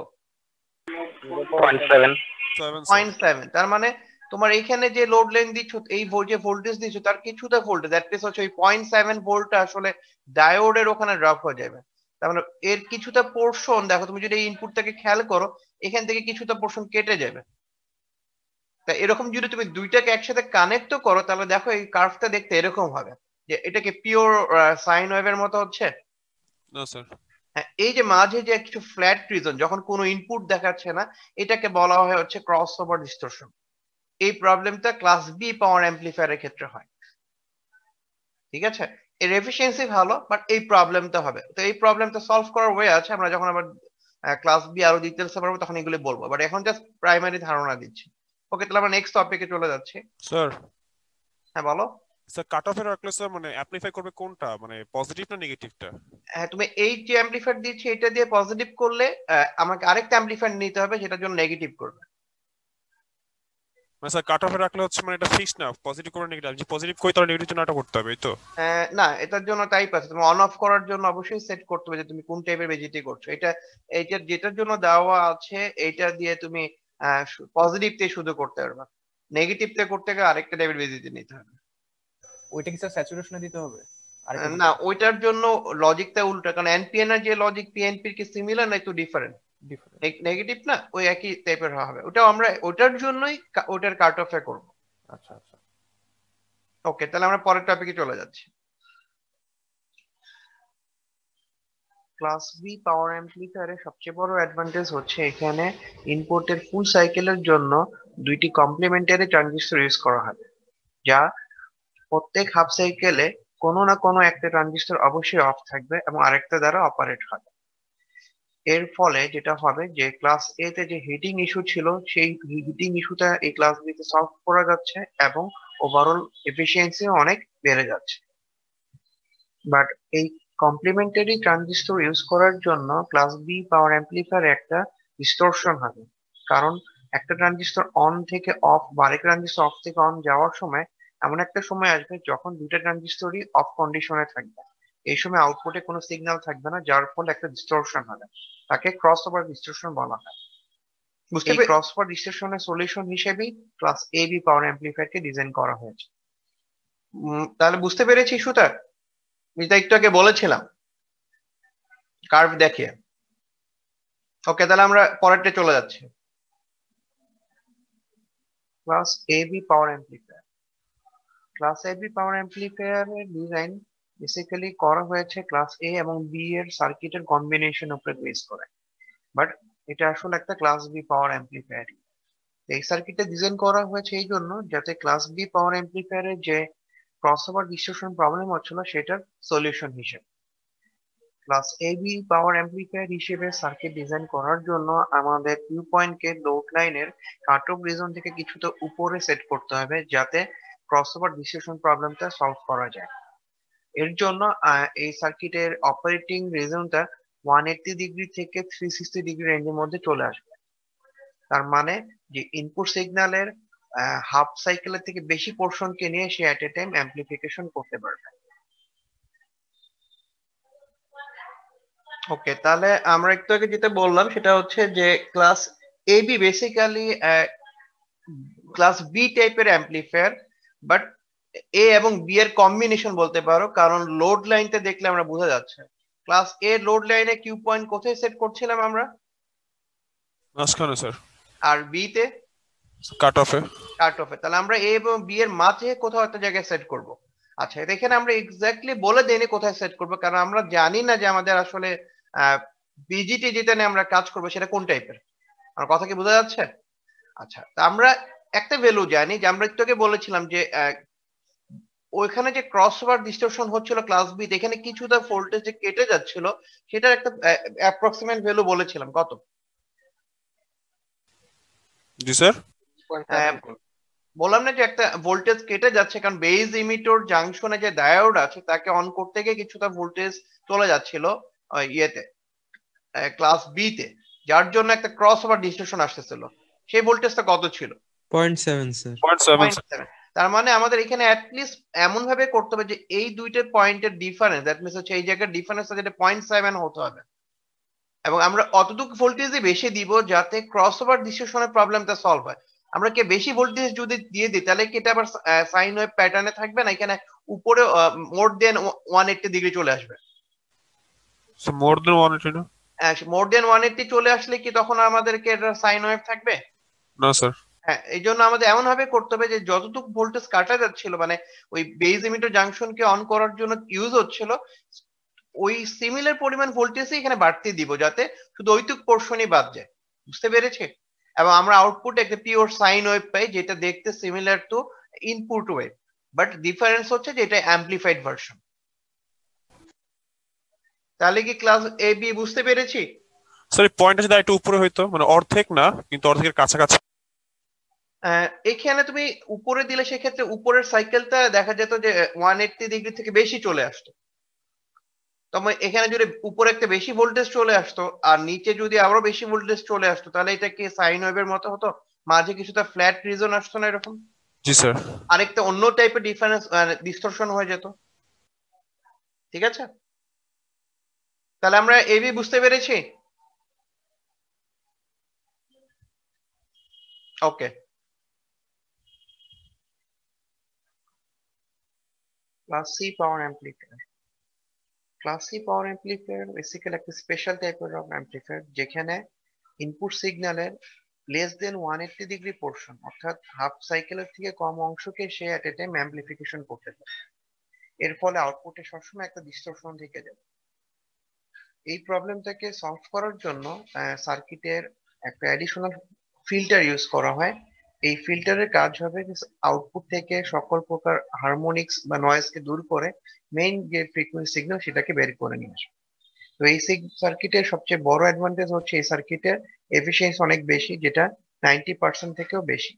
0.7। তার মানে তোমার এখানে যে লোড লাইন দিচ্ছ, এই যে ভোল্টেজ দিচ্ছ, তার কিছুটা ভোল্টেজ দ্যাট মিন্স হচ্ছে ওই 0.7 ভোল্টটা আসলে ডায়োডের ওখানে ড্রপ হয়ে যাবে। তার মানে এর কিছুটা পোরশন, দেখো তুমি যদি এই ইনপুটটাকে খেয়াল করো, এখান থেকে কিছুটা পোরশন কেটে যাবে। তা এরকম যদি তুমি দুইটাকে একসাথে কানেক্ট করো, তাহলে দেখো এই কার্ভটা দেখতে এরকম হবে, যে এটাকে পিওর সাইন ওয়েভের মতো হচ্ছে। না স্যার। হ্যাঁ, এই যে মাঝে যে কিছু ফ্ল্যাট রিজন, যখন কোনো ইনপুট দেখাচ্ছে না, এটাকে বলা হয় হচ্ছে ক্রস ওভার ডিস্টরশন। এই প্রবলেমটা ক্লাস বি পাওয়ার অ্যাম্পলিফায়ারের ক্ষেত্রে হয়। ঠিক আছে, এর এফিসিয়েন্সি ভালো, বাট এই প্রবলেমটা হবে। তো এই প্রবলেমটা সলভ করার ওয়ে আছে, আমরা যখন আবার ক্লাস বি আরো ডিটেইলসে পারবো তখন এগুলো বলবো, বাট এখন জাস্ট প্রাইমারি ধারণা দিচ্ছি। ওকে, তাহলে আমরা নেক্সট টপিকে চলে যাচ্ছি। স্যার। হ্যাঁ বলো। স্যার কাট অফ এর রাখলে স্যার মানে অ্যামপ্লিফাই করবে কোনটা, মানে পজিটিভ না নেগেটিভটা? হ্যাঁ, তুমি এই যে অ্যাম্পলিফায়ার দিচ্ছি এটা দিয়ে পজিটিভ করলে আমাকে আরেকটা অ্যাম্পলিফায়ার নিতে হবে যেটার জন্য নেগেটিভ করবে। মানে স্যার কাট অফ এ রাখলে হচ্ছে মানে এটা ফিক্স না, পজিটিভ করে নেগেটিভ, যে পজিটিভ কই তাহলে নেগেটিভ জন্য এটা করতে হবে, এই তো? না, এটার জন্য টাইপ আছে, তুমি অন অফ করার জন্য অবশ্যই সেট করতে হবে যে তুমি কোন টাইপের বিজিটি করছো। এইটা যেটার জন্য দেওয়া আছে এইটা দিয়ে তুমি পজিটিভ তে শুধু করতে পারবে, নেগেটিভ তে করতে গেলে আরেকটা টাইপের বিজিটি নিতে হবে। ওইটা কি স্যার স্যাচুরেশনে দিতে হবে? না, ওইটার জন্য লজিকটা উল্টা, কারণ এনপিএন এর যে লজিক পিএনপি কি সিমিলার না একটু ডিফারেন্ট? নেগেটিভ না, ওই একই টাইপের হবে। ওটা আমরা ওটার জন্যই ওটার কাট অফ এ করব। আচ্ছা আচ্ছা, ওকে, তাহলে আমরা পরের টপিকে চলে যাচ্ছি। ক্লাস বি পাওয়ার অ্যাম্পলিফায়ারের সবচেয়ে বড় অ্যাডভান্টেজ হচ্ছে এখানে ইনপুটের ফুল সাইকেলের জন্য দুইটি কমপ্লিমেন্টারি ট্রানজিস্টর ইউজ করা হয়, যা প্রত্যেক হাফ সাইকেলে কোনো না কোনো একটা ট্রানজিস্টর অবশ্যই অফ থাকবে এবং আরেকটা দ্বারা অপারেট হবে। এর ফলে যেটা হবে যে ক্লাস এ তে যে হিটিং ইস্যু ছিল সেই হিটিং ইস্যুটা এই ক্লাস বি তে সলভ করা যাচ্ছে এবং ওভারঅল এফিসিয়েন্সি অনেক বেড়ে যাচ্ছে। বাট এই কমপ্লিমেন্টারি ট্রানজিস্টর ইউজ করার জন্য ক্লাস বি পাওয়ার অ্যাম্পলিফায়ার একটা ডিস্টরশন হবে, কারণ একটা ট্রানজিস্টর অন থেকে অফ বা আরেক ট্রানজিস্টর অফ থেকে অন যাওয়ার সময় এমন একটা সময় আসবে যখন দুইটা ট্রানজিস্টরই অফ কন্ডিশনে থাকবে। এই সময় আউটপুটে কোনো সিগন্যাল থাকবে না, যার ফলে একটা ডিস্টরশন হবে, তাকে ক্রস ওভার ডিস্টরশন বলা হয়। এই ক্রস ওভার ডিস্টরশনের সলিউশন হিসেবেই class A B power amplifier K design করা হয়েছে। তাহলে বুঝতে পেরেছি ইস্যুটা, যেটা একটু আগে বলেছিলাম কার্ভ দেখে। ওকে, তাহলে আমরা পরেরটা চলে যাচ্ছি। Class A B power amplifier. Class A B পাওয়ার অ্যাম্পলিফায়ারের ডিজাইন বেসিক্যালি করা হয়েছে ক্লাস এ এবং বি এর সার্কিটের কম্বিনেশন উপরে বেস করে, বাট এটা আসলে একটা ক্লাস বি পাওয়ার অ্যাম্পলিফায়ার। এই সার্কিটটা ডিজাইন করা হয়েছে এই জন্য যাতে ক্লাস বি পাওয়ার অ্যাম্পলিফায়ারের যে ক্রসওভার ডিস্টরশন প্রবলেম হচ্ছিল সেটার সলিউশন হিসেবে class A B power amplifier হিসেবে সার্কিট ডিজাইন করার জন্য আমাদের কিউ পয়েন্টকে লোড লাইনের কাট অফ রিজন থেকে কিছুটা উপরে সেট করতে হবে যাতে ক্রসওভার ডিস্টরশন প্রবলেমটা সলভ করা যায়। এর জন্য এই সার্কিটের অপারেটিং রিজনটা 180 ডিগ্রি থেকে 360 ডিগ্রি রেঞ্জের মধ্যে চলে আসবে। তার মানে যে ইনপুট সিগন্যালের হাফ সাইকেলের থেকে বেশি পোর্শনকে নিয়ে সে এট এ টাইম অ্যাম্পলিফিকেশন করতে পারবে। ওকে, তাহলে আমরা একটু আগে যেটা বললাম সেটা হচ্ছে যে class A B basically class B টাইপের অ্যাম্পলিফায়ার, বাট এ এবং বি এর কম্বিনেশন বলতে পারো, কারণ লোড লাইনটা দেখলে আমরা বোঝা যাচ্ছে। ক্লাস এ লোড লাইনে কিউ পয়েন্ট কোথায় সেট করছিলাম আমরা? মাঝখানে স্যার, আর বি তে কাট অফে। কাট অফে। তাহলে আমরা এ এবং বি এর মাঝে কোথাও একটা জায়গায় সেট করব। আচ্ছা, এখানে আমরা এক্স্যাক্টলি বলে দেইনি কোথায় সেট করব, কারণ আমরা জানি না যে আমাদের আসলে বিজিটি যেটা নিয়ে আমরা কাজ করবো সেটা কোন টাইপের। আমার কথা কি বোঝা যাচ্ছে? আচ্ছা, তা আমরা একটা ভ্যালু জানি যে আমরা একটু আগে বলেছিলাম যে ওইখানে যে ক্রস ওভার ডিস্টরশন হচ্ছিল ক্লাস বি, এখানে কিছুটা ভোল্টেজ যে কেটে যাচ্ছিল সেটার একটা অ্যাপ্রক্সিমেট ভ্যালু বলেছিলাম, কত? জি স্যার, বললাম না যে একটা ভোল্টেজ কেটে যাচ্ছে, কারণ বেজ ইমিটর জাংশনে যে ডায়োড আছে তাকে অন করতে গিয়ে কিছুটা ভোল্টেজ চলে যাচ্ছিল ইয়েতে ক্লাস বি তে, যার জন্য একটা ক্রস ওভার ডিস্টরশন আসতেছিল। সেই ভোল্টেজটা কত ছিল? 0.7 স্যার। 0.7। তার মানে আমাদের এখানে অ্যাটলিস্ট এমন ভাবে করতে হবে যে এই দুইটা পয়েন্টের ডিফারেন্স, দ্যাট মিনস হচ্ছে এই জায়গার ডিফারেন্সটা যেটা 0.7 হতে হবে, এবং আমরা অতটুকু ভোল্টেজই বেশি দিব যাতে ক্রস ওভার ডিস্টরশনের প্রবলেমটা সলভ হয়। আমরা কি বেশি ভোল্টেজ যদি দিয়ে দিই তাহলে কি এটা আবার সাইন ওয়েভ প্যাটার্নে থাকবে না, এখানে উপরে মোর দেন 180 ডিগ্রি চলে আসবে। সো মোর দ্যান 180 না? মোর দেন 180 চলে আসলে কি তখন আমাদেরকে এটা সাইন ওয়েভ থাকবে? না স্যার। হ্যাঁ, এই জন্য আমাদের এমন ভাবে করতে হবে যে যতটুকু ভোল্টেজ কাটা যাচ্ছিল, মানে ওই বেজ ইমিটার জাংশনকে অন করার জন্য ইউজ হচ্ছিল, ওই সিমিলার পরিমাণ ভোল্টেজই এখানে বাড়তি দিব যাতে শুধু ওইটুক পোর্শনই বাদ যায়। বুঝতে পেরেছি? এবং আমরা আউটপুটে একটা পিওর সাইন ওয়েভ পাই যেটা দেখতে similar to input wave, but difference হচ্ছে যে এটা অ্যাম্পলিফাইড ভার্সন। তাহলে কি ক্লাস এ বি বুঝতে পেরেছি? স্যার এই পয়েন্টটা যদি একটু উপরে হইতো, মানে অর্ধেক না কিন্তু অর্ধেকের কাছাকাছি। এখানে তুমি উপরে দিলে সেক্ষেত্রে উপরের সাইকেলটা দেখা যেত যে 180 ডিগ্রি থেকে বেশি চলে আসতো। তবে এখানে যদি উপরে একটা বেশি ভোল্টেজ চলে আসতো আর নিচে যদি আরো বেশি ভোল্টেজ চলে আসতো তাহলে এটা কি সাইন ওয়েভের মতো হতো, মাঝে কিছুটা ফ্ল্যাট রিজন আসতো না এরকম? জি স্যার। আরেকটা অন্য টাইপের ডিফারেন্স ডিস্টরশন হয়ে যেত। ঠিক আছে, তাহলে আমরা এবি বুঝতে পেরেছি। ওকে, class C power amplifier. Class C power amplifier basically একটা স্পেশাল টাইপের অফ অ্যাম্পলিফায়ার যেখানে ইনপুট সিগন্যালের লেস দেন 180 ডিগ্রি পোর্শন, অর্থাৎ হাফ সাইকেলের থেকে কম অংশকে সে এট এ টাইম অ্যাম্পলিফিকেশন করতে পারে। এর ফলে আউটপুটে সবসময় একটা ডিস্টরশন থেকে যাবে। এই প্রবলেমটাকে সলভ করার জন্য সার্কিটের একটা অ্যাডিশনাল ফিল্টার ইউজ করা হয় এই ফিল্টারের কাজ হবে আউটপুট থেকে সকল প্রকার হারমোনিক্স বা নয়েজকে দূর করে মেইন যে ফ্রিকোয়েন্সি সিগন্যাল সেটাকে বের করে নিয়ে আসবে। তো এই সার্কিটের সবচেয়ে বড় অ্যাডভান্টেজ হচ্ছে এই সার্কিটের এফিসিয়েন্সি অনেক বেশি, যেটা 90% থেকেও বেশি।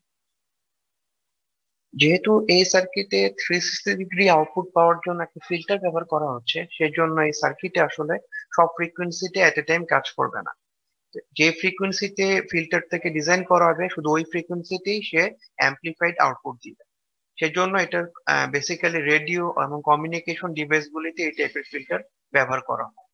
যেহেতু এই সার্কিটে 360 ডিগ্রি আউটপুট পাওয়ার জন্য একটা ফিল্টার ব্যবহার করা হচ্ছে, সেজন্য এই সার্কিটে আসলে সব ফ্রিকোয়েন্সিতে এট এ টাইম কাজ করবে না। যে ফ্রিকোয়েন্সিতে ফিল্টার থেকে ডিজাইন করা হবে শুধু ওই ফ্রিকোয়েন্সিতেই সে অ্যাম্পলিফাইড আউটপুট দিবে। সেজন্য এটা বেসিক্যালি রেডিও এবং কমিউনিকেশন ডিভাইস গুলিতে এই টাইপের ফিল্টার ব্যবহার করা হয়।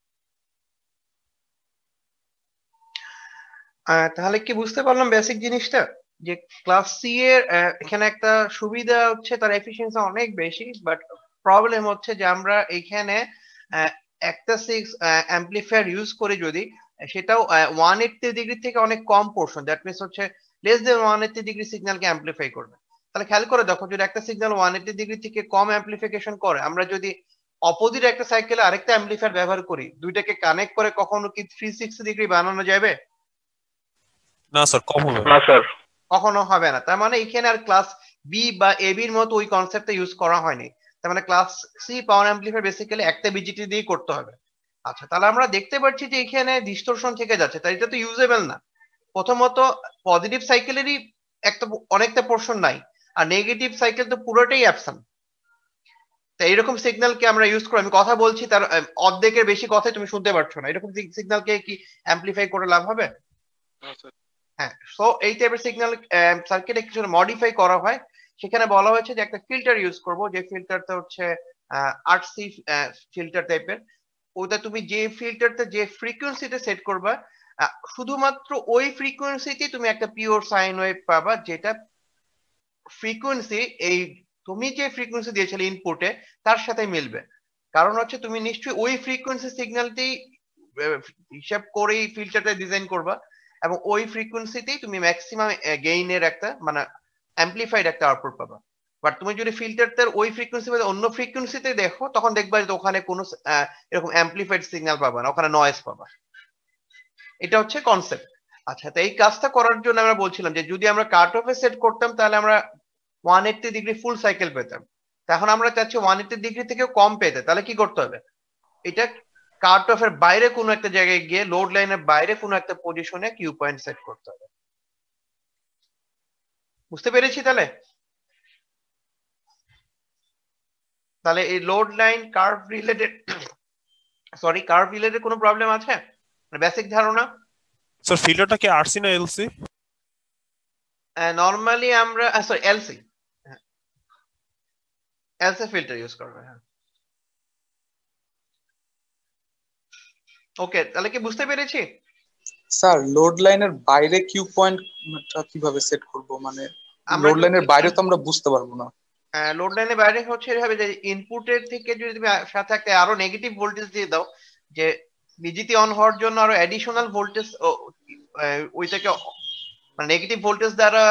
তাহলে কি বুঝতে পারলাম বেসিক জিনিসটা, যে ক্লাস সি এর এখানে একটা সুবিধা হচ্ছে তার এফিসিয়েন্সি অনেক বেশি, বাট প্রবলেম হচ্ছে যে আমরা এখানে একটা 6 অ্যাম্পলিফায়ার ইউজ করে যদি সেটাও 180 ডিগ্রি থেকে অনেক কম পোর্শন, দ্যাট মিনস হচ্ছে লেস দেন 180 ডিগ্রি সিগন্যালকে অ্যাম্পলিফাই করবে। তাহলে খেয়াল করে দেখো, যদি একটা সিগন্যাল 180 ডিগ্রি থেকে কম অ্যাম্পলিফিকেশন করে, আমরা যদি অপোজিট একটা সাইকেলে আরেকটা অ্যাম্পলিফায়ার ব্যবহার করি, দুইটাকে কানেক্ট করে কখনো কি 360 ডিগ্রি বানানো যাবে? না স্যার, কম হবে। না স্যার। কখনো হবে না। তার মানে এখানে আর ক্লাস বি বা এ বির মতো ওই কনসেপ্টটা ইউজ করা হয়নি। তার মানে class C power amplifier basically একটা বিজিটি দিয়ে করতে হবে। আচ্ছা, তাহলে আমরা দেখতে পাচ্ছি যে এখানে ডিস্টরশন থেকে যাচ্ছে, তাই এটা তো ইউজেবল না। প্রথমত পজিটিভ সাইকেলেরই অনেকটা পোর্শন নাই, আর নেগেটিভ সাইকেল তো পুরোটাই অ্যাবসেন্ট। তাই এরকম সিগন্যালকে আমরা ইউজ করে, আমি কথা বলছি তার অর্ধেকের বেশি কথাই তুমি শুনতে পারছো না, এরকম সিগন্যালকে কি অ্যাম্পলিফাই করে লাভ হবে? হ্যাঁ, সো এই টাইপের সিগন্যাল সার্কিটে কিছু মডিফাই করা হয়। সেখানে বলা হয়েছে যে একটা ফিল্টার ইউজ করব, যে ফিল্টারটা হচ্ছে আরসি ফিল্টার টাইপের। ওটা তুমি যে ফিল্টারটা যে ফ্রিকোয়েন্সিতে সেট করবা, শুধুমাত্র ওই ফ্রিকোয়েন্সিতে তুমি একটা পিওর সাইন ওয়েভ পাবা, যেটা ফ্রিকোয়েন্সি এই তুমি যে ফ্রিকোয়েন্সি দিয়েছিলে ইনপুটে তার সাথে মিলবে। কারণ হচ্ছে তুমি নিশ্চয়ই ওই ফ্রিকোয়েন্সি সিগন্যালটি হিসাব করেই ফিল্টারটা ডিজাইন করবা, এবং ওই ফ্রিকোয়েন্সিতেই তুমি ম্যাক্সিমাম গেইনের একটা মানে অ্যাম্পলিফাইড একটা আউটপুট পাবা। বাট তুমি যদি ফিল্টারটার ওই ফ্রিকোয়েন্সি বা অন্য ফ্রিকোয়েন্সিতে দেখো, তখন দেখবা যে ওখানে কোনো এরকম অ্যাম্পলিফাইড সিগন্যাল পাবা না, ওখানে নয়েজ পাবা। এটা হচ্ছে কনসেপ্ট। আচ্ছা, তো এই কাজটা করার জন্য আমরা বলছিলাম যে যদি আমরা কাট অফে সেট করতাম তাহলে আমরা 180 ডিগ্রি ফুল সাইকেল পেতাম। এখন আমরা চাচ্ছি 180 ডিগ্রি থেকেও কম পেতে, তাহলে কি করতে হবে? এটা কাট অফের বাইরে কোনো একটা জায়গায় গিয়ে লোড লাইনের বাইরে কোনো একটা পজিশনে কিউ পয়েন্ট সেট করতে হবে। বুঝতে পেরেছি? তাহলে এই লোড লাইন কার্ভ রিলেটেড কোনো প্রবলেম আছে? বেসিক ধারণা। স্যার ফিল্টারটা কি আরসি না এলসি? নরমালি আমরা সরি এলসি ফিল্টার ইউজ করবে। হ্যাঁ, ওকে, তাহলে কি বুঝতে পেরেছি? স্যার লোড লাইনের বাইরে কিউ পয়েন্টটা কিভাবে সেট করব? মানে লোড লাইনের বাইরে তো আমরা বুঝতে পারবো না। লোড লাইনের বাইরে হচ্ছে এভাবে যে ইনপুটের থেকে যদি তুমি সাথে একটা আরো নেগেটিভ ভোল্টেজ দিয়ে দাও, যে বিজিটি অন হওয়ার জন্য আরো অ্যাডিশনাল ভোল্টেজ ওইটাকে মানে নেগেটিভ ভোল্টেজ দ্বারা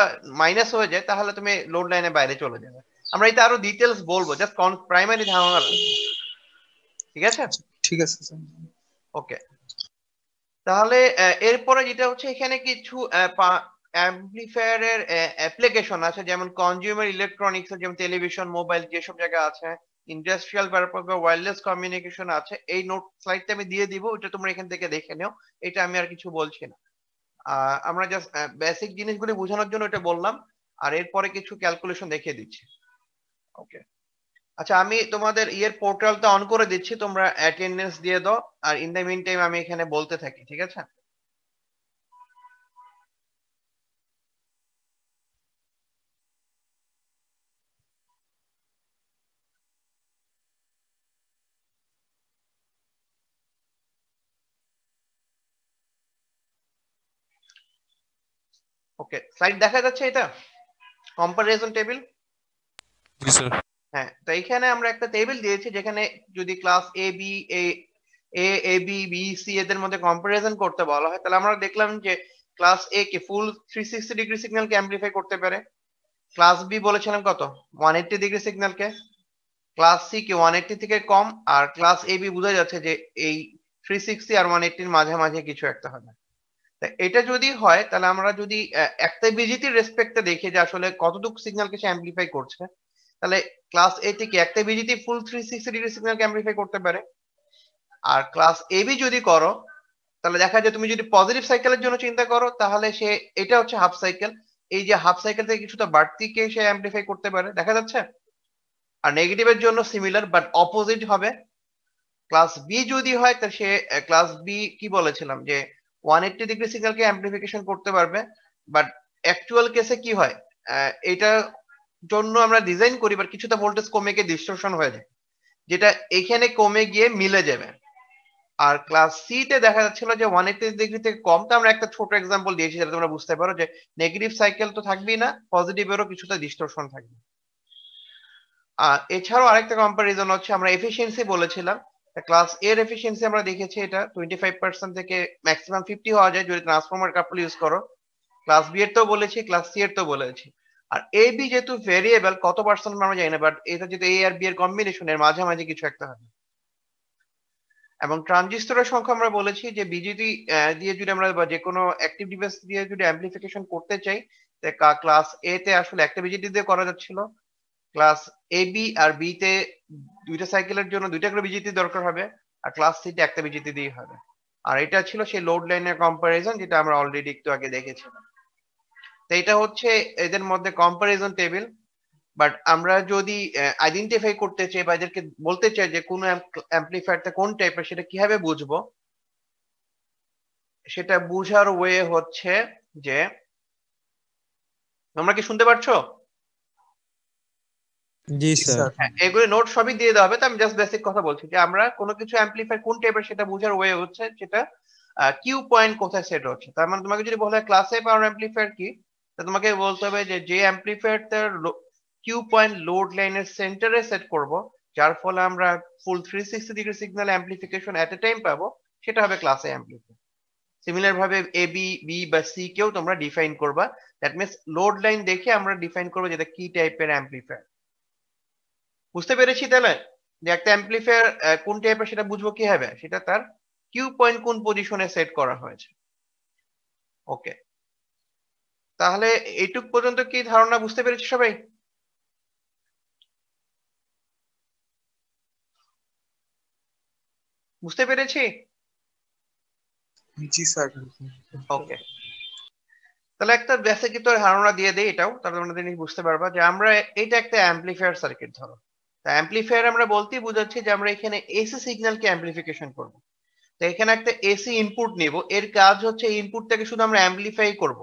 মাইনাস হয়ে যায়, তাহলে তুমি লোড লাইনের বাইরে চলে যাবে। আমরা এটা আরো ডিটেলস বলবো, জাস্ট প্রাইমারি ধারণা। ঠিক আছে? ঠিক আছে স্যার। ওকে, তাহলে এরপরে যেটা হচ্ছে এখানে কিছু অ্যাম্পলিফায়ারের অ্যাপ্লিকেশন আছে, যেমন কনজিউমার ইলেকট্রনিক্স, যেমন টেলিভিশন, মোবাইল, যেসব জায়গা আছে, ইন্ডাস্ট্রিয়াল পারপাস বা ওয়্যারলেস কমিউনিকেশন আছে। এই নোট স্লাইডটা আমি দিয়ে দিব, ওটা তোমরা এখান থেকে দেখে নিও, এটা আমি আর কিছু বলছি না। আমরা জাস্ট বেসিক জিনিসগুলি বোঝানোর জন্য এটা বললাম, আর এরপরে কিছু ক্যালকুলেশন দেখিয়ে দিচ্ছি। ওকে, আচ্ছা, আমি তোমাদের পোর্টালটা অন করে দিচ্ছি, তোমরা অ্যাটেন্ডেন্স দিয়ে দাও, আর ইন দ্য মিন টাইম আমি এখানে বলতে থাকি। ঠিক আছে? ওকে, স্লাইড দেখা যাচ্ছে? এটা কম্পারিজন টেবিল। জি স্যার। হ্যাঁ, তো এখানে আমরা একটা টেবিল দিয়েছি, যেখানে যদি class A B B C এদের মধ্যে কম্পারিজন করতে বলা হয়, তাহলে আমরা দেখলাম যে ক্লাস এ কি ফুল 360 ডিগ্রি সিগন্যালকে অ্যাম্পলিফাই করতে পারে, ক্লাস বি বলেছিলাম কত 180 ডিগ্রি সিগন্যালকে, ক্লাস সি কি 180 থেকে কম, আর ক্লাস এ বি বোঝা যাচ্ছে যে এই 360 আর 180 এর মাঝামাঝি কিছু একটা হবে। তো এটা যদি হয় তাহলে আমরা যদি একটা বিজিতির রেসপেক্টে দেখি যে আসলে কতটুকু সিগন্যালকে সে অ্যাম্পলিফাই করছে, তাহলে ক্লাস এ থেকে একটা বিজিতি ফুল 360 ডিগ্রি সিগন্যালকে অ্যাম্পলিফাই করতে পারে। আর ক্লাস এবি যদি করো তাহলে দেখা যায় তুমি যদি পজিটিভ সাইকেলের জন্য চিন্তা করো তাহলে সে এটা হচ্ছে হাফ সাইকেল, এই যে হাফ সাইকেল থেকে কিছুটা বাড়তিকে সে অ্যাম্পলিফাই করতে পারে, দেখা যাচ্ছে। আর নেগেটিভের জন্য সিমিলার বাট অপোজিট হবে। ক্লাস বি যদি হয় তাহলে সে ক্লাস বি কি বলেছিলাম যে 180 ডিগ্রি সিগন্যালকে অ্যাম্পলিফিকেশন করতে পারবে, বাট অ্যাকচুয়াল কেসে কি হয়, এটা জন্য আমরা ডিজাইন করি বাট কিছুটা ভোল্টেজ কমে গিয়ে ডিস্টরশন হয়ে যায়, যেটা এখানে কমে গিয়ে মিলে যাবে। আর ক্লাস সি তে দেখা যাচ্ছিল যে 180 ডিগ্রি থেকে কম, তো আমরা একটা ছোট এক্সাম্পল দিয়েছি যাতে তোমরা বুঝতে পারো যে নেগেটিভ সাইকেল তো থাকবেই না, পজিটিভেরও কিছুটা ডিস্টরশন থাকবে। আর এছাড়াও আরেকটা কম্পারিজন হচ্ছে আমরা এফিসিয়েন্সি বলেছিলাম, ক্লাস এর এফিসিয়েন্সি আমরা দেখেছি এটা 25% থেকে ম্যাক্সিমাম 50 হওয়া যায় যদি ট্রান্সফরমার কাপল ইউজ করো। ক্লাস বি এর তো বলেছি, ক্লাস সি এর তো বলেছি। আর এ বি যেহেতু ভেরিয়েবল কত পার্সেন্ট আমরা জানি না, বাট এটা যেহেতু এ আর বি এর কম্বিনেশন এর মাঝামাঝি কিছু একটা হবে। এবং ট্রানজিস্টরের সংখ্যা আমরা বলেছি যে বিজিটি দিয়ে যদি আমরা বা যে কোনো অ্যাক্টিভ ডিভাইস দিয়ে যদি অ্যাম্পলিফিকেশন করতে চাই, ক্লাস এ তে আসলে একটা বিজিটি দিয়ে করা যাচ্ছিল, class A B R B তে দুইটা সাইকেলের জন্য দুইটা করে বিজিটি দরকার হবে, আর ক্লাস সি তে একটা বিজিটি দিয়ে হবে। আর এটা ছিল সেই লোড লাইনের কম্পারিজন যেটা আমরা অলরেডি একটু আগে দেখেছিলাম। তো এটা হচ্ছে এদের মধ্যে কম্পারিজন টেবিল। বাট আমরা যদি আইডেন্টিফাই করতে চাই বা এদেরকে বলতে চাই যে কোন অ্যাম্পলিফায়ারটা কোন টাইপের, সেটা কিভাবে বুঝবো, সেটা বুঝার ওয়ে হচ্ছে যে, তোমরা কি শুনতে পারছো? জি স্যার। হ্যাঁ, এগুলো নোট সবই দিয়ে দেওয়া হবে, তো আমি জাস্ট বেসিক কথা বলছি যে আমরা কোনো কিছু অ্যাম্পলিফায়ার কোন টাইপের সেটা বোঝার ওয়ে হচ্ছে যেটা কিউ পয়েন্ট কোথায় সেট হচ্ছে। তার মানে তোমাকে যদি বলা হয় ক্লাসে পাওয়ার অ্যাম্পলিফায়ার কি, তা তোমাকে বলতে হবে যে অ্যাম্পলিফায়ারটার কিউ পয়েন্ট লোড লাইনের সেন্টারে সেট করব, যার ফলে আমরা ফুল 360 degree signal amplification at a time পাবো, সেটা হবে ক্লাসে অ্যাম্পলিফায়ার। সিমিলার ভাবে এ বি বি বা সি কেও তোমরা ডিফাইন করবা, দ্যাট মিনস লোড লাইন দেখে আমরা ডিফাইন করবো যেটা কি টাইপের অ্যাম্পলিফায়ার। বুঝতে পেরেছি তাহলে যে একটা অ্যাম্পলিফায়ার কোন টাইপের সেটা বুঝবো কি হবে, সেটা তার কিউ পয়েন্ট কোন পজিশনে সেট করা হয়েছে। ওকে, তাহলে এইটুক পর্যন্ত কি ধারণা বুঝতে পেরেছি সবাই? বুঝতে পেরেছি? জি স্যার। ওকে, তাহলে একটা বেসিক তো ধারণা দিয়ে দেই, এটাও তাহলে তোমরা জিনিস বুঝতে পারবা যে আমরা এটা একটা অ্যাম্পলিফায়ার সার্কিট ধরো। তা অ্যাম্পলিফায়ার আমরা বলতেই বোঝাচ্ছি যে আমরা এখানে এসি সিগন্যালকে অ্যাম্পলিফিকেশন করব। তো এখানে একটা এসি ইনপুট নিব, এর কাজ হচ্ছে ইনপুটটাকে শুধু আমরা অ্যাম্পলিফাই করব।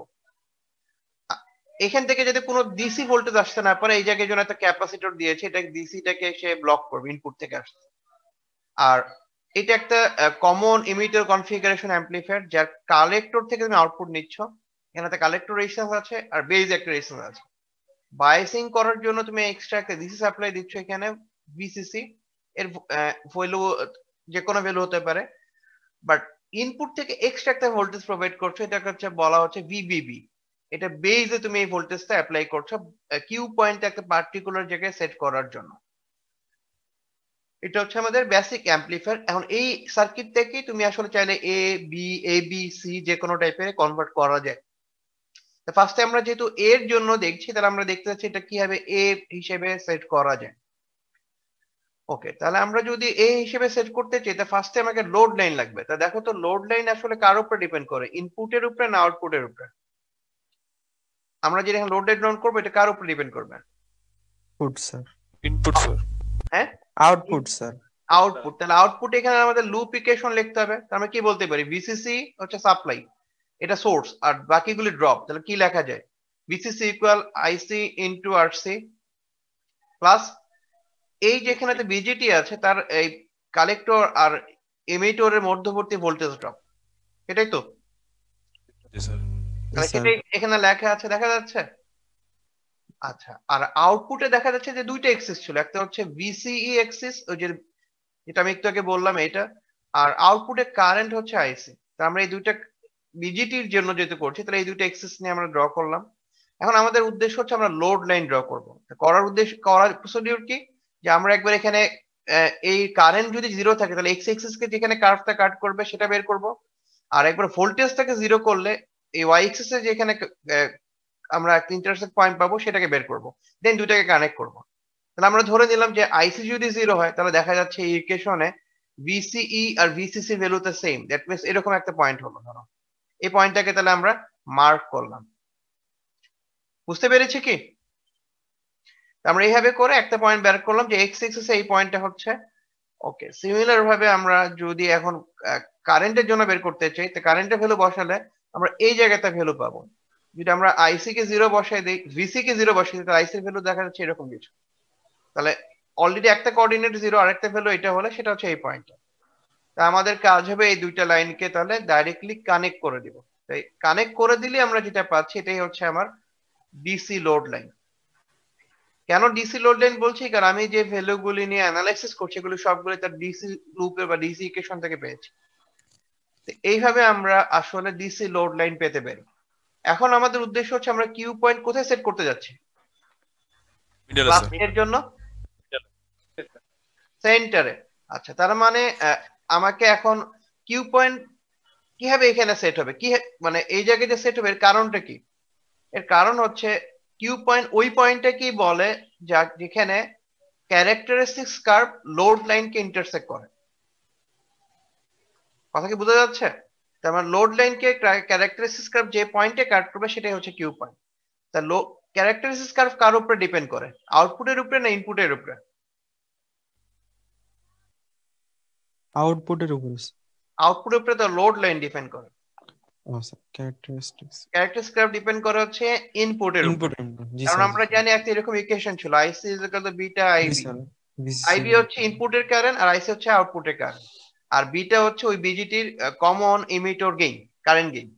এখান থেকে যদি কোনো ডিসি ভোল্টেজ আসতে না পারে, এই জায়গায় জন্য একটা ক্যাপাসিটর দিয়েছে, এটা ডিসিটাকে সে ব্লক করবে ইনপুট থেকে আসতে। আর এটা একটা কমন ইমিটার কনফিগারেশন অ্যাম্পলিফায়ার, যার কালেক্টর থেকে তুমি আউটপুট নিচ্ছ। এখানে কালেক্টর রেজিস্ট্যান্স আছে আর বেজ একটা রেজিস্ট্যান্স আছে। বায়াসিং করার জন্য তুমি এক্সট্রা একটা ডিসি সাপ্লাই দিচ্ছ এখানে, ভিসিসি। এর ভ্যালু যে কোনো ভ্যালু হতে পারে, বাট ইনপুট থেকে এক্সট্রা একটা ভোল্টেজ প্রোভাইড করছো, এটাকে হচ্ছে বলা হচ্ছে ভিবিবি। এটা বেজে তুমি এই ভোল্টেজটা অ্যাপ্লাই করছো কিউ পয়েন্ট একটা পার্টিকুলার জায়গায় সেট করার জন্য। এটা হচ্ছে আমাদের বেসিক অ্যাম্পলিফায়ার। এখন এই সার্কিট থেকে তুমি আসলে চাইলে এ বি সি যে কোনো টাইপের কনভার্ট করা যায়। ফার্স্টে আমরা যেহেতু এর জন্য দেখছি, তাহলে আমরা দেখতে পাচ্ছি এটা কিভাবে এ হিসেবে সেট করা যায়। ওকে, তাহলে আমরা যদি এ হিসেবে সেট করতে চাই, তা ফার্স্টে আমাকে লোড লাইন লাগবে। তা দেখো তো লোড লাইন আসলে কার উপরে ডিপেন্ড করে, ইনপুটের উপরে না আউটপুটের উপরে? আমরা যেটা এখন লোড লাইন রান করবো, এটা কার উপরে ডিপেন্ড করবে? Input sir. Input sir. হ্যাঁ, আউটপুট স্যার। আউটপুট। তাহলে আউটপুট এখানে আমাদের লুপ ইকুয়েশন লিখতে হবে। আমরা কি বলতে পারি, ভিসিসি হচ্ছে সাপ্লাই, এটা সোর্স, আর বাকিগুলি ড্রপ। তাহলে কি লেখা যায়, ভিসিসি ইকুয়াল আইসি ইনটু আরসি প্লাস এই যেখানে বিজিটি আছে তার এই কালেক্টর আর এমিটরের মধ্যবর্তী ভোল্টেজ ড্রপ, এটাই তো? জি স্যার। তাহলে সেটাই এখানে লেখা আছে, দেখা যাচ্ছে। আচ্ছা, আর আউটপুটে দেখা যাচ্ছে যে দুইটা এক্সিস ছিল, একটা হচ্ছে ভিসিই এক্সিস, ওই যে যেটা আমি একটু আগে বললাম এটা, আর আউটপুটে কারেন্ট হচ্ছে আইসি। তা আমরা এই দুইটা বিজিটির জন্য যেহেতু করছি, তাহলে এই দুইটা এক্সিস নিয়ে আমরা ড্র করলাম। এখন আমাদের উদ্দেশ্য হচ্ছে আমরা লোড লাইন ড্র করব। করার উদ্দেশ্য, করার প্রসিডিউর কি, যে আমরা একবার এখানে এই কারেন্ট যদি জিরো থাকে তাহলে এক্স এক্সিস কে যেখানে কার্ভটা কাট করবে সেটা বের করব, আর একবার ভোল্টেজটাকে জিরো করলে এই ওয়াই এক্সিস এ যেখানে আমরা একটা ইন্টারসেক্ট পয়েন্ট পাবো সেটাকে বের করব, দেন দুটাকে কানেক্ট করব। তাহলে আমরা ধরে নিলাম যে আইসি যদি জিরো হয় তাহলে দেখা যাচ্ছে এই ইকুয়েশনে ভিসিই আর ভিসিসি ভ্যালুতে সেম, দ্যাট মিনস এরকম একটা পয়েন্ট হলো। ধরো এই পয়েন্টটাকে তাহলে আমরা মার্ক করলাম। বুঝতে পেরেছি কি? আমরা এইভাবে করে একটা পয়েন্ট বের করলাম যে এক্স এক্সিস এই পয়েন্টটা হচ্ছে। ওকে, সিমিলার ভাবে আমরা যদি এখন কারেন্টের জন্য বের করতে চাই, তো কারেন্টের ভ্যালু বসালে আমরা এই জায়গাতে ভ্যালু পাবো। যদি আমরা আইসি কে জিরো বসাই দিই, ভিসি কে জিরো বসাই দিই, তাহলে আইসি এর ভ্যালু দেখা যাচ্ছে এরকম কিছু। তাহলে অলরেডি একটা কোঅর্ডিনেট জিরো, আরেকটা ভ্যালু এটা হলে সেটা হচ্ছে এই পয়েন্টটা। তা আমাদের কাজ হবে এই দুইটা লাইনকে তাহলে ডাইরেক্টলি কানেক্ট করে দিব। তাই কানেক্ট করে দিলে আমরা যেটা পাচ্ছি এটাই হচ্ছে আমার ডিসি লোড লাইন। কেন ডিসি লোড লাইন বলছি? কারণ আমি যে ভ্যালুগুলি নিয়ে অ্যানালাইসিস করছি এগুলো সবগুলো তার ডিসি লুপে বা ডিসি ইকুয়েশন থেকে পেয়েছি। এইভাবে আমরা আসলে ডিসি লোড লাইন পেতে পারি। এখন আমাদের উদ্দেশ্য হচ্ছে আমরা কিউ পয়েন্ট কোথায় সেট করতে যাচ্ছি? মিডল ক্লাস আছে। এর জন্য সেন্টারে। আচ্ছা, তার মানে আমাকে এখন কিউ পয়েন্ট কিভাবে এখানে সেট হবে, কি মানে এই জায়গায় যে সেট হবে এর কারণটা কি? এর কারণ হচ্ছে কিউ পয়েন্ট ওই পয়েন্টটা কি বলে যা যেখানে ক্যারেক্টারিস্টিক্স কার্ভ লোড লাইনকে ইন্টারসেক্ট করে। কথা কি বোঝা যাচ্ছে? তার মানে লোড লাইনকে ক্যারেক্টারিস্টিক্স কার্ভ যে পয়েন্টে কাট করবে সেটাই হচ্ছে কিউ পয়েন্ট। তা ক্যারেক্টারিস্টিক্স কার্ভ কার উপরে ডিপেন্ড করে? আউটপুটের উপরে না ইনপুটের উপরে? আউটপুটের উপরে। আউটপুটের উপরে তো লোড লাইন ডিপেন্ড করে। ক্যারেক্টারিস্টিক্স ক্যারেক্টারিস্টিক্স কার্ভ ডিপেন্ড করে হচ্ছে ইনপুটের ইনপুট উপরে। জি কারণ স্যার। আমরা জানি একটা এরকম ইকুয়েশন ছিল, IC is equal to beta G IB. Sir. IB হচ্ছে ইনপুটের কারেন্ট আর আইসি হচ্ছে আউটপুটের কারেন্ট, আর বিটা হচ্ছে ওই বিজিটির common emitter gain, current gain.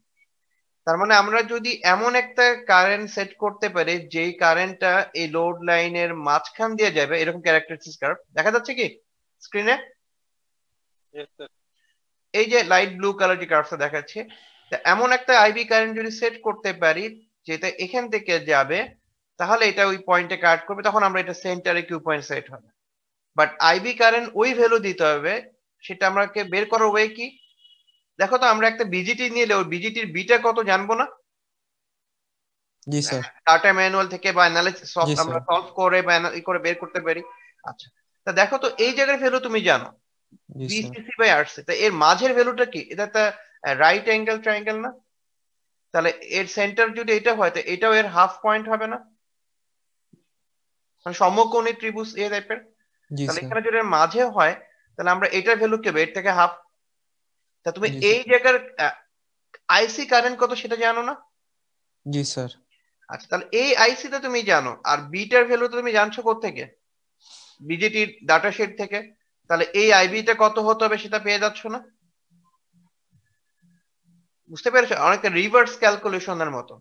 তার মানে আমরা যদি এমন একটা কারেন্ট সেট করতে পারি যেই কারেন্টটা এই লোড লাইনের মাঝখান দিয়ে যাবে, এরকম ক্যারেক্টারিস্টিক্স কার্ভ দেখা যাচ্ছে কি স্ক্রিনে? এই যে লাইট ব্লু কালার যে কার্ভটা দেখাচ্ছে, তা এমন একটা আইবি কারেন্ট যদি সেট করতে পারি যেটা এখান থেকে যাবে, তাহলে এটা ওই পয়েন্টে কাট করবে, তখন আমরা এটা সেন্টারে কিউ পয়েন্ট সেট হবে। বাট আইবি কারেন্ট ওই ভ্যালু দিতে হবে, সেটা আমাকে বের করার ওয়ে কি? দেখো তো, আমরা একটা বিজিটি নিলে ওই বিজিটির বিটা কত জানবো না? জি স্যার। ডাটা ম্যানুয়াল থেকে বা অ্যানালিসিস জি আমরা স্যার। সলভ করে বা করে বের করতে পারি। আচ্ছা, তা দেখো তো এই জায়গার ভ্যালু তুমি জানো জি স্যার। বিসিসি বাই আরসি, তা এর মাঝের ভ্যালুটা কি? এটা একটা রাইট অ্যাঙ্গেল ট্রায়াঙ্গেল না? তাহলে এর সেন্টার যদি এটা হয় তো এটাও এর হাফ পয়েন্ট হবে না? মানে সমকোণী ত্রিভুজ এই টাইপের। জি তাহলে স্যার। এখানে যদি এর মাঝে হয় তাহলে আমরা এটার ভ্যালু কি হবে? এর থেকে হাফ। তা তুমি জি এই জায়গার আইসি কারেন্ট কত সেটা জানো না? জি স্যার। আচ্ছা, তাহলে এই আইসি টা তুমি জানো, আর বিটার ভ্যালু তো তুমি জানছো কোত্থেকে? বিজেটির ডাটা শিট থেকে। তাহলে এই আইবি টা কত হতে হবে সেটা পেয়ে যাচ্ছ না? বুঝতে পেরেছো? অনেকটা রিভার্স ক্যালকুলেশনের মতো,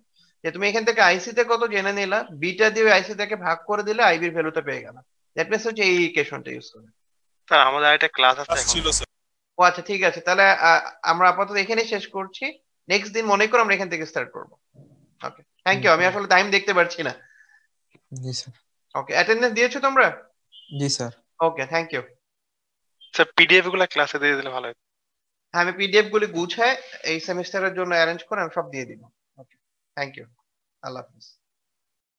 যে তুমি এখান থেকে আইসি তে কত জেনে নিলা, বিটা দিয়ে আইসি থেকে ভাগ করে দিলে আইবির ভ্যালুটা পেয়ে গেল। দ্যাট মিন্স হচ্ছে এই ইকুয়েশনটা ইউজ করে। স্যার আমাদের একটা ক্লাস আছে এখন। ছিল স্যার। ও আচ্ছা, ঠিক আছে, তাহলে আমরা আপাতত এখানেই শেষ করছি। নেক্সট দিন মনে করো আমরা এখান থেকে স্টার্ট করবো। ওকে, থ্যাংক ইউ। আমি আসলে টাইম দেখতে পারছি না। জি স্যার। ওকে, অ্যাটেন্ডেন্স দিয়েছো তোমরা? জি sir. Okay, thank you. Sir PDF গুলো ক্লাসে দিয়ে দিলে ভালো হয়। হ্যাঁ, আমি পিডিএফ গুলি গুছায় এই সেমিস্টারের জন্য অ্যারেঞ্জ করে আমি সব দিয়ে দিব। ওকে, থ্যাংক ইউ। Allah Hafiz.